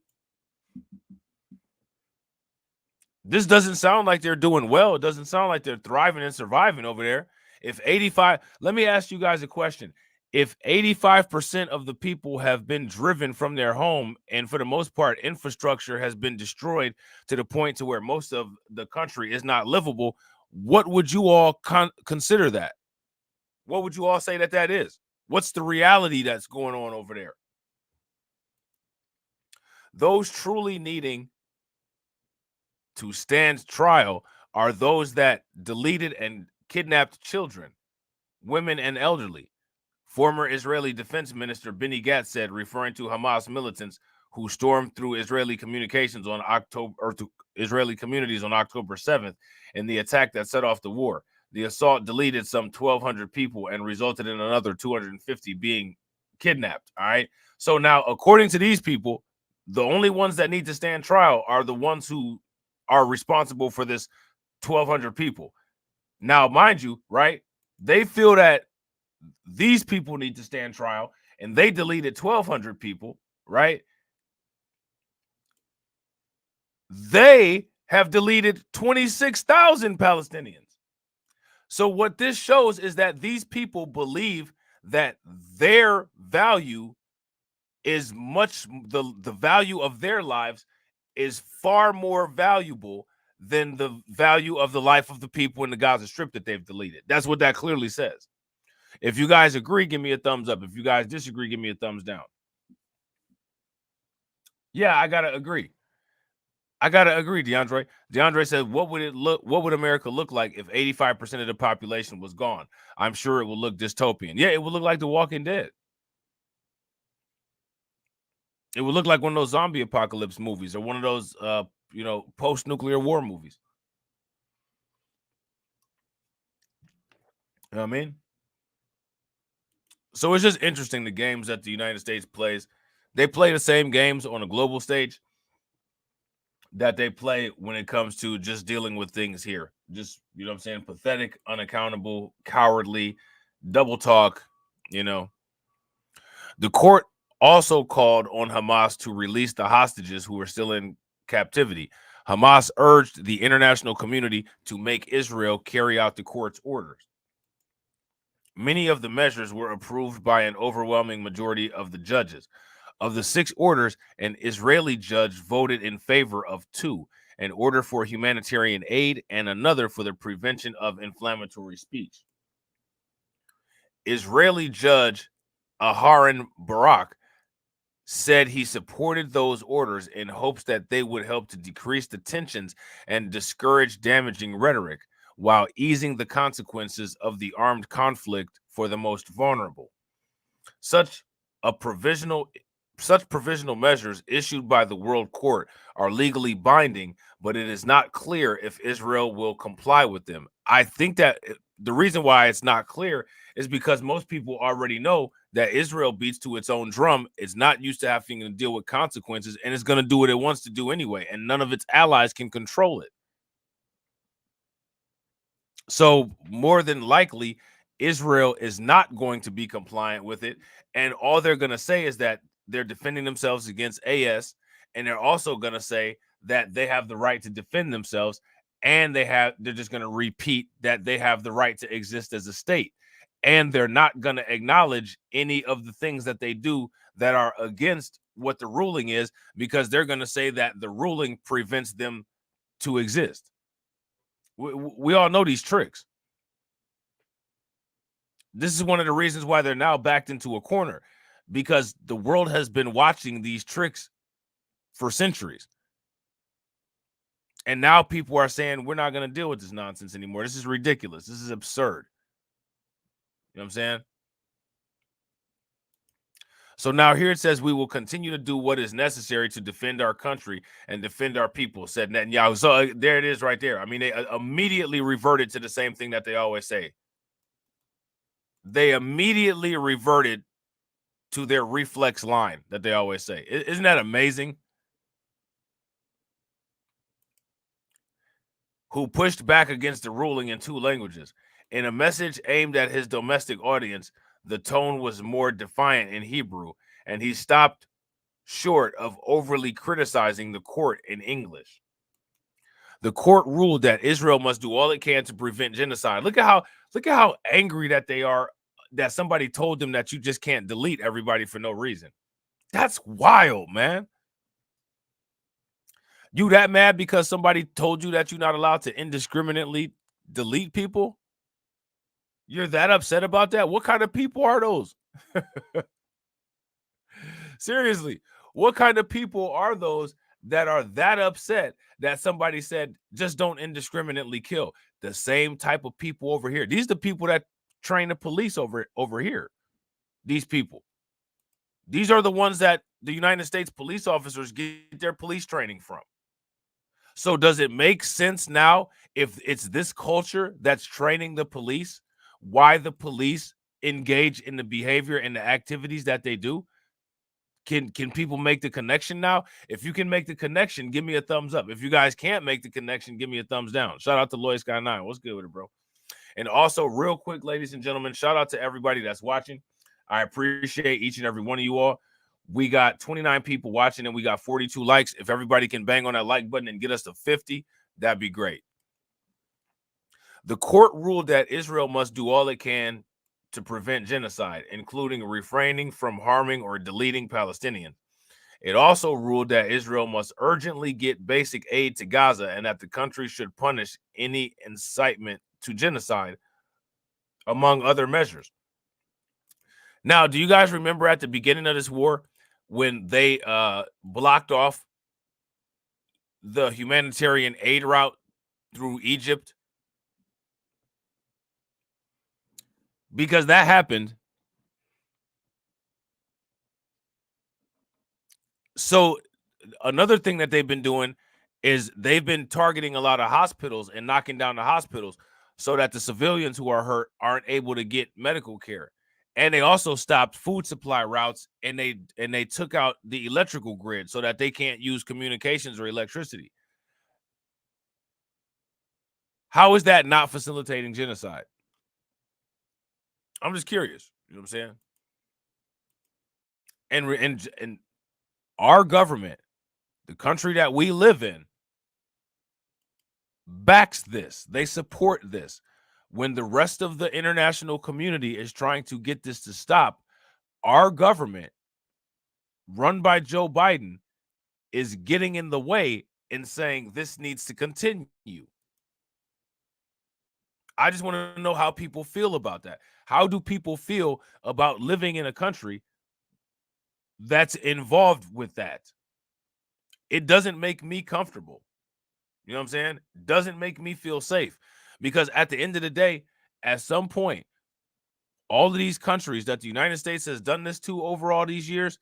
This doesn't sound like they're doing well. It doesn't sound like they're thriving and surviving over there. If 85, let me ask you guys a question. If 85% of the people have been driven from their home, and for the most part, infrastructure has been destroyed to the point to where most of the country is not livable, what would you all consider that? What would you all say that is? What's the reality that's going on over there? Those truly needing to stand trial are those that deleted and kidnapped children, women, and elderly. Former Israeli Defense Minister Benny Gantz said, referring to Hamas militants who stormed through Israeli communications on Israeli communities on October 7th in the attack that set off the war. The assault deleted some 1,200 people and resulted in another 250 being kidnapped. All right. So now, according to these people, The only ones that need to stand trial are the ones who are responsible for this 1,200 people. Now, mind you, right? They feel that these people need to stand trial, and they deleted 1,200 people, right? They have deleted 26,000 Palestinians. So what this shows is that these people believe that their value is the value of their lives is far more valuable than the value of the life of the people in the Gaza Strip that they've deleted. That's what that clearly says. If you guys agree, give me a thumbs up. If you guys disagree, give me a thumbs down. Yeah, I gotta agree. DeAndre. DeAndre said, what would America look like if 85% of the population was gone? I'm sure it would look dystopian. Yeah, it would look like The Walking Dead. It would look like one of those zombie apocalypse movies or one of those post-nuclear war movies. You know what I mean? So it's just interesting, the games that the United States plays. They play the same games on a global stage that they play when it comes to just dealing with things here. Just, you know what I'm saying? Pathetic, unaccountable, cowardly, double talk, you know. The court also called on Hamas to release the hostages who are still in captivity. Hamas urged the international community to make Israel carry out the court's orders. Many of the measures were approved by an overwhelming majority of the judges. Of the 6 orders, an Israeli judge voted in favor of 2, an order for humanitarian aid and another for the prevention of inflammatory speech. Israeli judge Aharon Barak said he supported those orders in hopes that they would help to decrease the tensions and discourage damaging rhetoric while easing the consequences of the armed conflict for the most vulnerable. Such provisional measures issued by the World Court are legally binding, but it is not clear if Israel will comply with them. I think that the reason why it's not clear is because most people already know that Israel beats to its own drum. It's not used to having to deal with consequences, and it's going to do what it wants to do anyway, and none of its allies can control it. So more than likely, Israel is not going to be compliant with it. And all they're going to say is that they're defending themselves against AS. And they're also going to say that they have the right to defend themselves. And they're just going to repeat that they have the right to exist as a state. And they're not going to acknowledge any of the things that they do that are against what the ruling is, because they're going to say that the ruling prevents them to exist. We all know these tricks. This is one of the reasons why they're now backed into a corner, because the world has been watching these tricks for centuries. And now people are saying, we're not going to deal with this nonsense anymore. This is ridiculous. This is absurd. You know what I'm saying? So now here it says, we will continue to do what is necessary to defend our country and defend our people, said Netanyahu. So there it is right there. I mean, they immediately reverted to the same thing that they always say. They immediately reverted to their reflex line that they always say. Isn't that amazing? Who pushed back against the ruling in 2 languages. In a message aimed at his domestic audience, the tone was more defiant in Hebrew, and he stopped short of overly criticizing the court in English. The court ruled that Israel must do all it can to prevent genocide. Look at how angry that they are that somebody told them that you just can't delete everybody for no reason. That's wild, man. You that mad because somebody told you that you're not allowed to indiscriminately delete people? You're that upset about that? What kind of people are those? Seriously, what kind of people are those that are that upset that somebody said just don't indiscriminately kill? The same type of people over here. These are the people that train the police over here. These people. These are the ones that the United States police officers get their police training from. So does it make sense now, if it's this culture that's training the police, why the police engage in the behavior and the activities that they do? Can people make the connection now? If you can make the connection, give me a thumbs up. If you guys can't make the connection, give me a thumbs down. Shout out to Lloyd Sky 9. What's good with it, bro? And also, real quick, ladies and gentlemen, shout out to everybody that's watching. I appreciate each and every one of you all. We got 29 people watching and we got 42 likes. If everybody can bang on that like button and get us to 50, that'd be great. The court ruled that Israel must do all it can to prevent genocide, including refraining from harming or deleting Palestinians. It also ruled that Israel must urgently get basic aid to Gaza and that the country should punish any incitement to genocide, among other measures. Now, do you guys remember at the beginning of this war when they blocked off the humanitarian aid route through Egypt? Because that happened. So another thing that they've been doing is they've been targeting a lot of hospitals and knocking down the hospitals so that the civilians who are hurt aren't able to get medical care. And they also stopped food supply routes, and they took out the electrical grid so that they can't use communications or electricity. How is that not facilitating genocide? I'm just curious. You know what I'm saying? And our government, the country that we live in, backs this. They support this. When the rest of the international community is trying to get this to stop, our government, run by Joe Biden, is getting in the way and saying this needs to continue. I just want to know how people feel about that. How do people feel about living in a country that's involved with that? It doesn't make me comfortable. You know what I'm saying? Doesn't make me feel safe, because at the end of the day, at some point, all of these countries that the United States has done this to over all these years,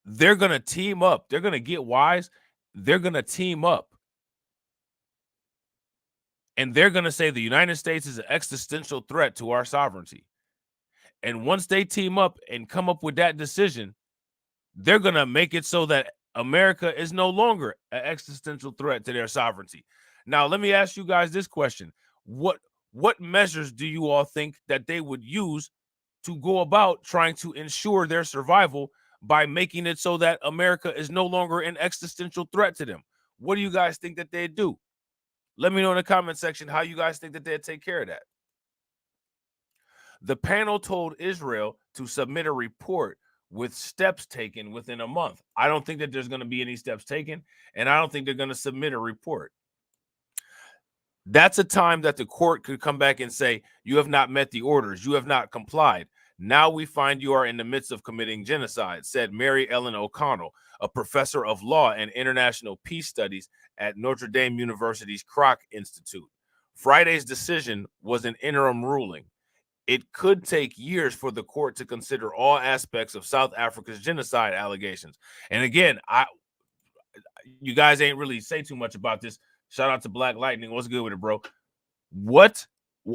they're going to team up. They're going to get wise. They're going to team up. And they're going to say the United States is an existential threat to our sovereignty. And once they team up and come up with that decision, they're going to make it so that America is no longer an existential threat to their sovereignty. Now, let me ask you guys this question. What measures do you all think that they would use to go about trying to ensure their survival by making it so that America is no longer an existential threat to them? What do you guys think that they'd do? Let me know in the comment section how you guys think that they'd take care of that. The panel told Israel to submit a report with steps taken within a month. I don't think that there's going to be any steps taken, and I don't think they're going to submit a report. That's a time that the court could come back and say, you have not met the orders. You have not complied. Now we find you are in the midst of committing genocide, said Mary Ellen O'Connell, a professor of law and international peace studies at Notre Dame University's Kroc Institute. Friday's decision was an interim ruling. It could take years for the court to consider all aspects of South Africa's genocide allegations. And again, you guys ain't really say too much about this. Shout out to Black Lightning. What's good with it, bro?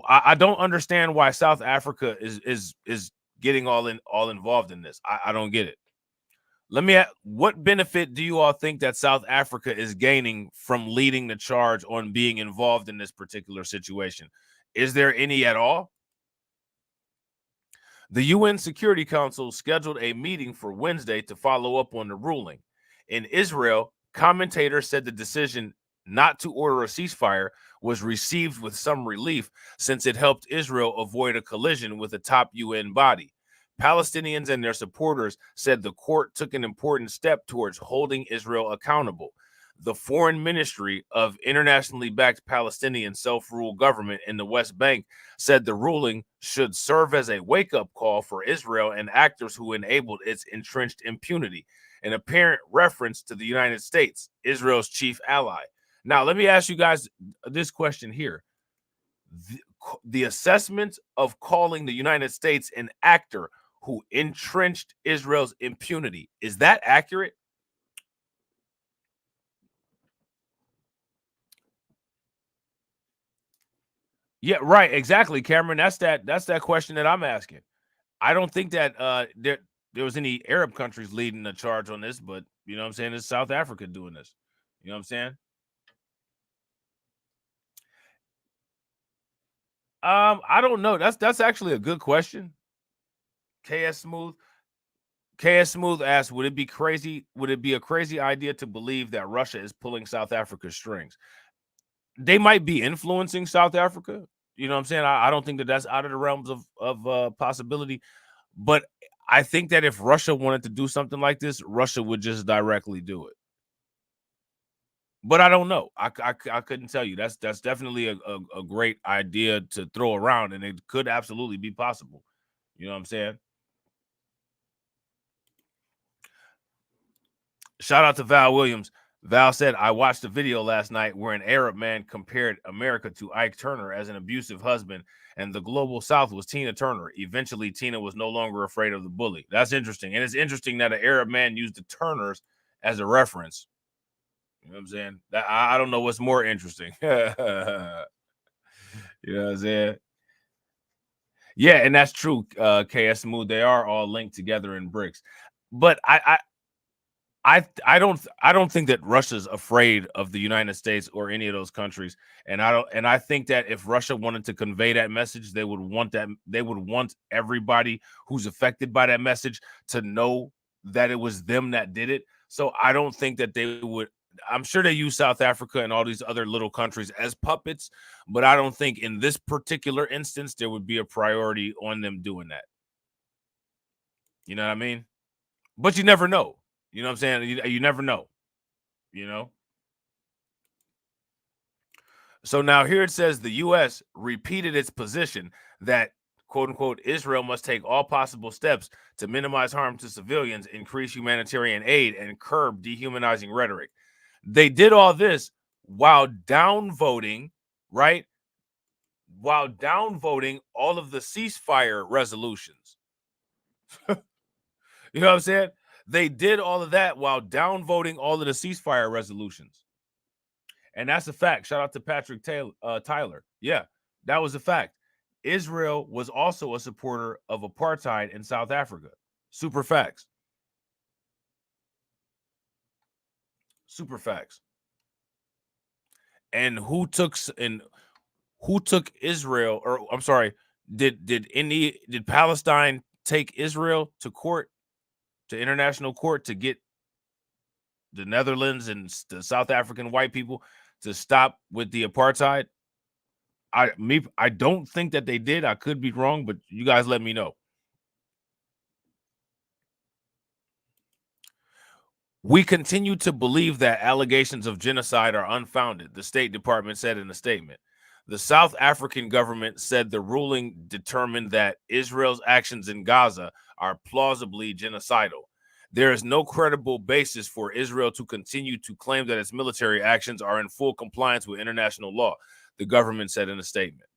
I don't understand why South Africa is getting all involved in this. I don't get it. Let me ask, what benefit do you all think that South Africa is gaining from leading the charge on being involved in this particular situation? Is there any at all? The UN Security Council scheduled a meeting for Wednesday to follow up on the ruling. In Israel, commentators said the decision not to order a ceasefire was received with some relief, since it helped Israel avoid a collision with a top UN body. Palestinians and their supporters said the court took an important step towards holding Israel accountable. The Foreign Ministry of internationally backed Palestinian self-rule government in the West Bank said the ruling should serve as a wake-up call for Israel and actors who enabled its entrenched impunity, an apparent reference to the United States, Israel's chief ally. Now, let me ask you guys this question here. The assessment of calling the United States an actor who entrenched Israel's impunity, is that accurate? Yeah, right. Exactly, Cameron. That's that question that I'm asking. I don't think that there was any Arab countries leading the charge on this, but you know what I'm saying? It's South Africa doing this. You know what I'm saying? I don't know. That's actually a good question. KS Smooth. KS Smooth asked, would it be crazy? Would it be a crazy idea to believe that Russia is pulling South Africa's strings? They might be influencing South Africa. You know what I'm saying? I don't think that that's out of the realms of possibility. But I think that if Russia wanted to do something like this, Russia would just directly do it. But I don't know. I couldn't tell you. That's definitely a great idea to throw around, and it could absolutely be possible. You know what I'm saying? Shout out to Val Williams. Val said, I watched a video last night where an Arab man compared America to Ike Turner as an abusive husband, and the global South was Tina Turner. Eventually, Tina was no longer afraid of the bully. That's interesting. And it's interesting that an Arab man used the Turners as a reference. You know what I'm saying? I don't know what's more interesting. You know what I'm saying? Yeah, and that's true, KS Smooth. They are all linked together in bricks. But I don't think that Russia's afraid of the United States or any of those countries. And I think that if Russia wanted to convey that message, they would want everybody who's affected by that message to know that it was them that did it. So I don't think that they would. I'm sure they use South Africa and all these other little countries as puppets, but I don't think in this particular instance there would be a priority on them doing that. You know what I mean? But you never know. You know what I'm saying? You never know, you know? So now here it says the U.S. repeated its position that, quote unquote, Israel must take all possible steps to minimize harm to civilians, increase humanitarian aid, and curb dehumanizing rhetoric. They did all this while downvoting, right? While downvoting all of the ceasefire resolutions. You know what I'm saying? They did all of that while downvoting all of the ceasefire resolutions. And that's a fact. Shout out to Patrick Tyler. Yeah, that was a fact. Israel was also a supporter of apartheid in South Africa. Super facts. Super facts. And who took Israel, or I'm sorry, did Palestine take Israel to court, to international court, to get the Netherlands and the South African white people to stop with the apartheid? I don't think that they did. I could be wrong, but you guys let me know. We continue to believe that allegations of genocide are unfounded, the State Department said in a statement. The South African government said the ruling determined that Israel's actions in Gaza are plausibly genocidal. There is no credible basis for Israel to continue to claim that its military actions are in full compliance with international law, the government said in a statement.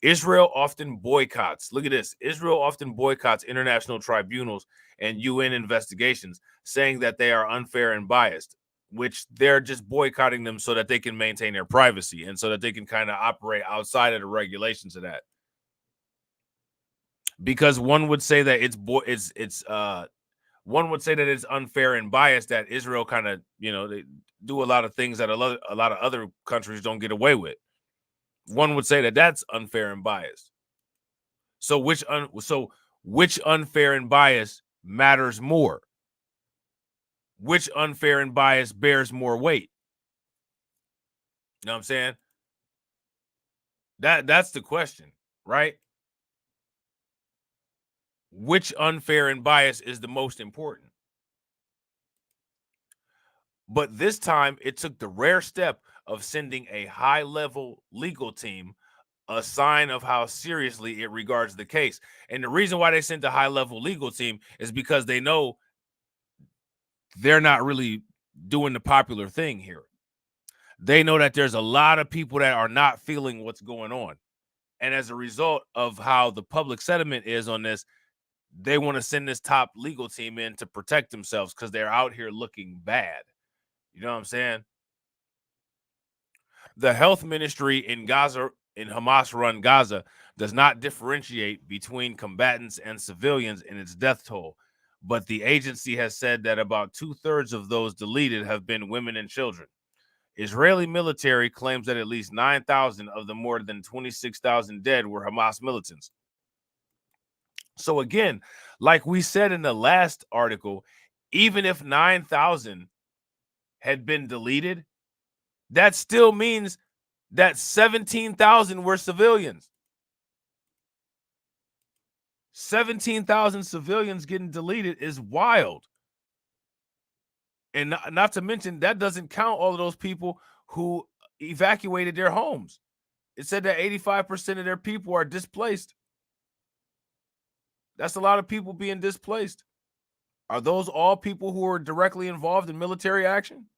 Israel often boycotts, look at this, Israel often boycotts international tribunals and UN investigations, saying that they are unfair and biased, which they're just boycotting them so that they can maintain their privacy and so that they can kind of operate outside of the regulations of that. Because one would say that one would say that it's unfair and biased that Israel kind of, they do a lot of things that a lot of other countries don't get away with. One would say that that's unfair and biased. So which unfair and biased matters more? Which unfair and biased bears more weight? You know what I'm saying? That's the question, right? Which unfair and biased is the most important? But this time it took the rare step of sending a high-level legal team, a sign of how seriously it regards the case. And the reason why they sent a high-level legal team is because they know they're not really doing the popular thing here. They know that there's a lot of people that are not feeling what's going on. And as a result of how the public sentiment is on this, they want to send this top legal team in to protect themselves because they're out here looking bad. You know what I'm saying? The health ministry in Gaza, in Hamas-run Gaza, does not differentiate between combatants and civilians in its death toll. but the agency has said that about 2/3 of those deleted have been women and children. Israeli military claims that at least 9,000 of the more than 26,000 dead were Hamas militants. So again, like we said in the last article, even if 9,000 had been deleted, that still means that 17,000 were civilians. 17,000 civilians getting deleted is wild. And not to mention, that doesn't count all of those people who evacuated their homes. It said that 85% of their people are displaced. That's a lot of people being displaced. Are those all people who are directly involved in military action?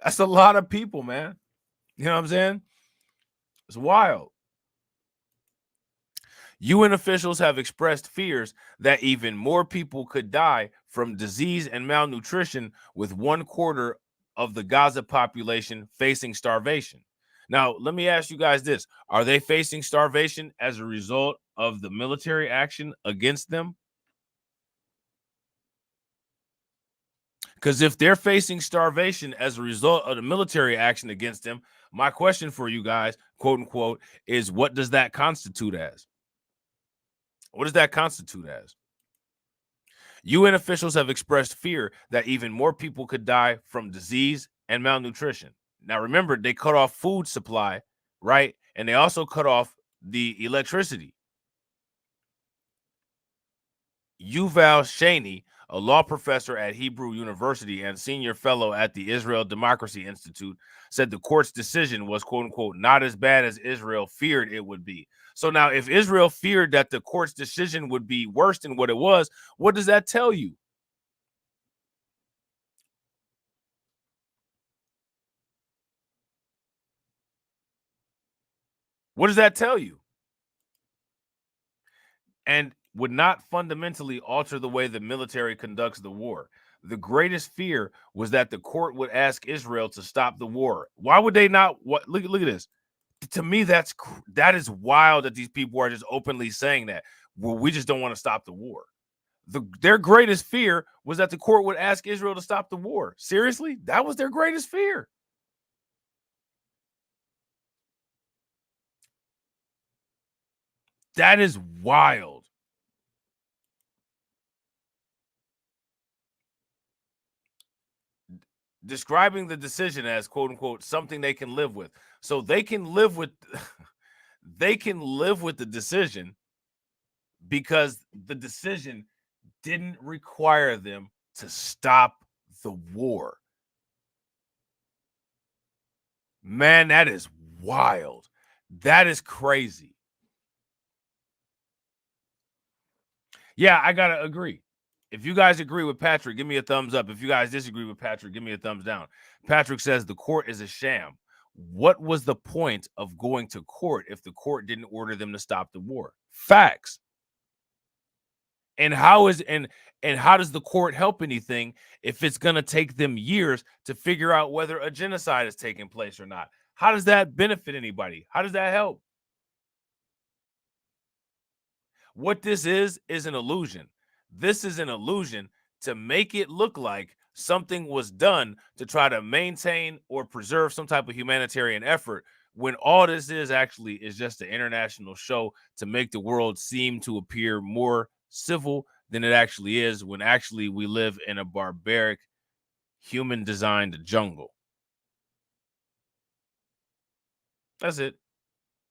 That's a lot of people, man. You know what I'm saying? It's wild. UN officials have expressed fears that even more people could die from disease and malnutrition, with 1/4 of the Gaza population facing starvation. Now, let me ask you guys this. Are they facing starvation as a result of the military action against them? Because if they're facing starvation as a result of the military action against them, my question for you guys, quote unquote, is what does that constitute as? What does that constitute as? UN officials have expressed fear that even more people could die from disease and malnutrition. Now, remember, they cut off food supply, right? And they also cut off the electricity. Yuval Shany, a law professor at Hebrew University and senior fellow at the Israel Democracy Institute, said the court's decision was, quote unquote, not as bad as Israel feared it would be. So now, if Israel feared that the court's decision would be worse than what it was, what does that tell you? What does that tell you? And would not fundamentally alter the way the military conducts the war. The greatest fear was that the court would ask Israel to stop the war. Why would they not? What? Look at this. To me, that is wild that these people are just openly saying that. Well, we just don't want to stop the war. Their greatest fear was that the court would ask Israel to stop the war. Seriously? That was their greatest fear. That is wild. Describing the decision as, quote unquote, something they can live with. So they can live with the decision because the decision didn't require them to stop the war. Man, that is wild. That is crazy. Yeah, I gotta agree. If you guys agree with Patrick, give me a thumbs up. If you guys disagree with Patrick, give me a thumbs down. Patrick says the court is a sham. What was the point of going to court if the court didn't order them to stop the war? Facts. And how does the court help anything if it's going to take them years to figure out whether a genocide is taking place or not? How does that benefit anybody? How does that help? What this is an illusion. This is an illusion to make it look like something was done to try to maintain or preserve some type of humanitarian effort, when all this is actually is just an international show to make the world seem to appear more civil than it actually is, when actually we live in a barbaric, human-designed jungle. That's it.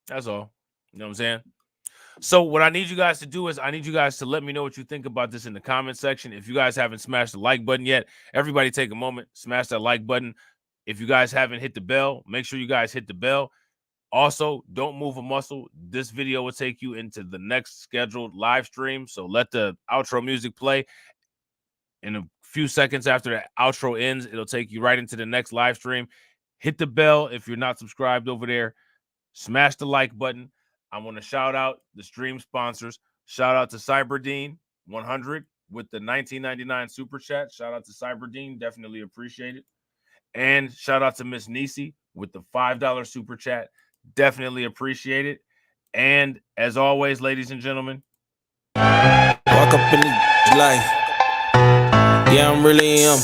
That's all. You know what I'm saying? So what I need you guys to do is I need you guys to let me know what you think about this in the comment section. If you guys haven't smashed the like button yet, everybody take a moment, smash that like button. If you guys haven't hit the bell, make sure you guys hit the bell. Also, don't move a muscle. This video will take you into the next scheduled live stream. So let the outro music play. In a few seconds after the outro ends, it'll take you right into the next live stream. Hit the bell if you're not subscribed over there. Smash the like button. I want to shout out the stream sponsors. Shout out to Cyberdean 100 with the 1999 super chat. Shout out to Cyberdean. Definitely appreciate it. And shout out to Miss Nisi with the $5 super chat. Definitely appreciate it. And as always, ladies and gentlemen, Walk up in this life. Yeah, I'm really him.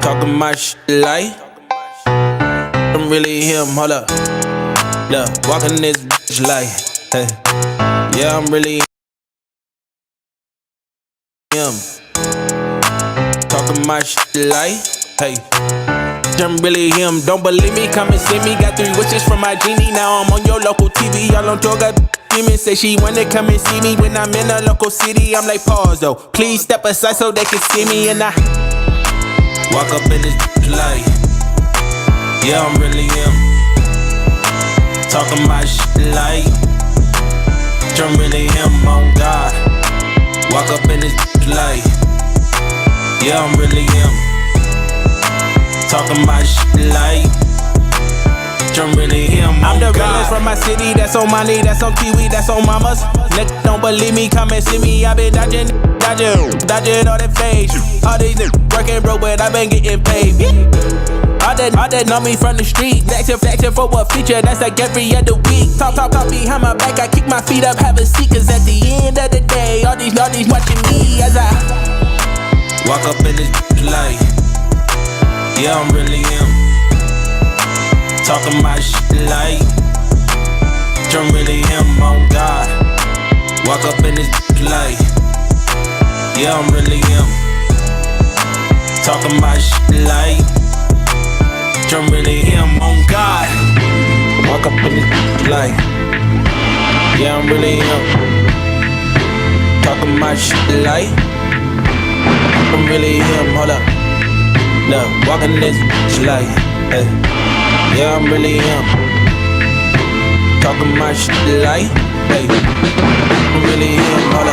Talking my shit like I'm really him. Hold up. Look, walking this bitch like, hey. Yeah, I'm really him. Talking my shit like, hey. I'm really him. Don't believe me? Come and see me. Got 3 wishes from my genie. Now I'm on your local TV. Y'all on tour, got demons. Say she wanna come and see me when I'm in a local city. I'm like, pause though. Please step aside so they can see me. And I walk up in this light. Yeah, I'm really him. Talking my shit like I'm really him, on God. Walk up in this light. Yeah, I'm really him. Talking my shit like I'm really him. I'm the realest from my city. That's on money, that's on Kiwi, that's on mamas. Niggas don't believe me, come and see me. I been dodging all that fake. All these niggas working broke, but I been getting paid. All that know me from the street. Flexing for what feature, that's like every other week. Talk behind my back, I kick my feet up, have a seat. Cause at the end of the day, all these watching me as I walk up in this light. Yeah, I'm really him. Talking my shit like I'm really him, on God. Walk up in this light. Yeah, I'm really him. Talking my shit like I'm really him, on God. Walk up in this light. Yeah, I'm really him. Talking my shit like I'm really him. Hold up. Look, walking this light. Hey. Yeah, I'm really him. Talking my shit like, hey. I'm really him. Hold up.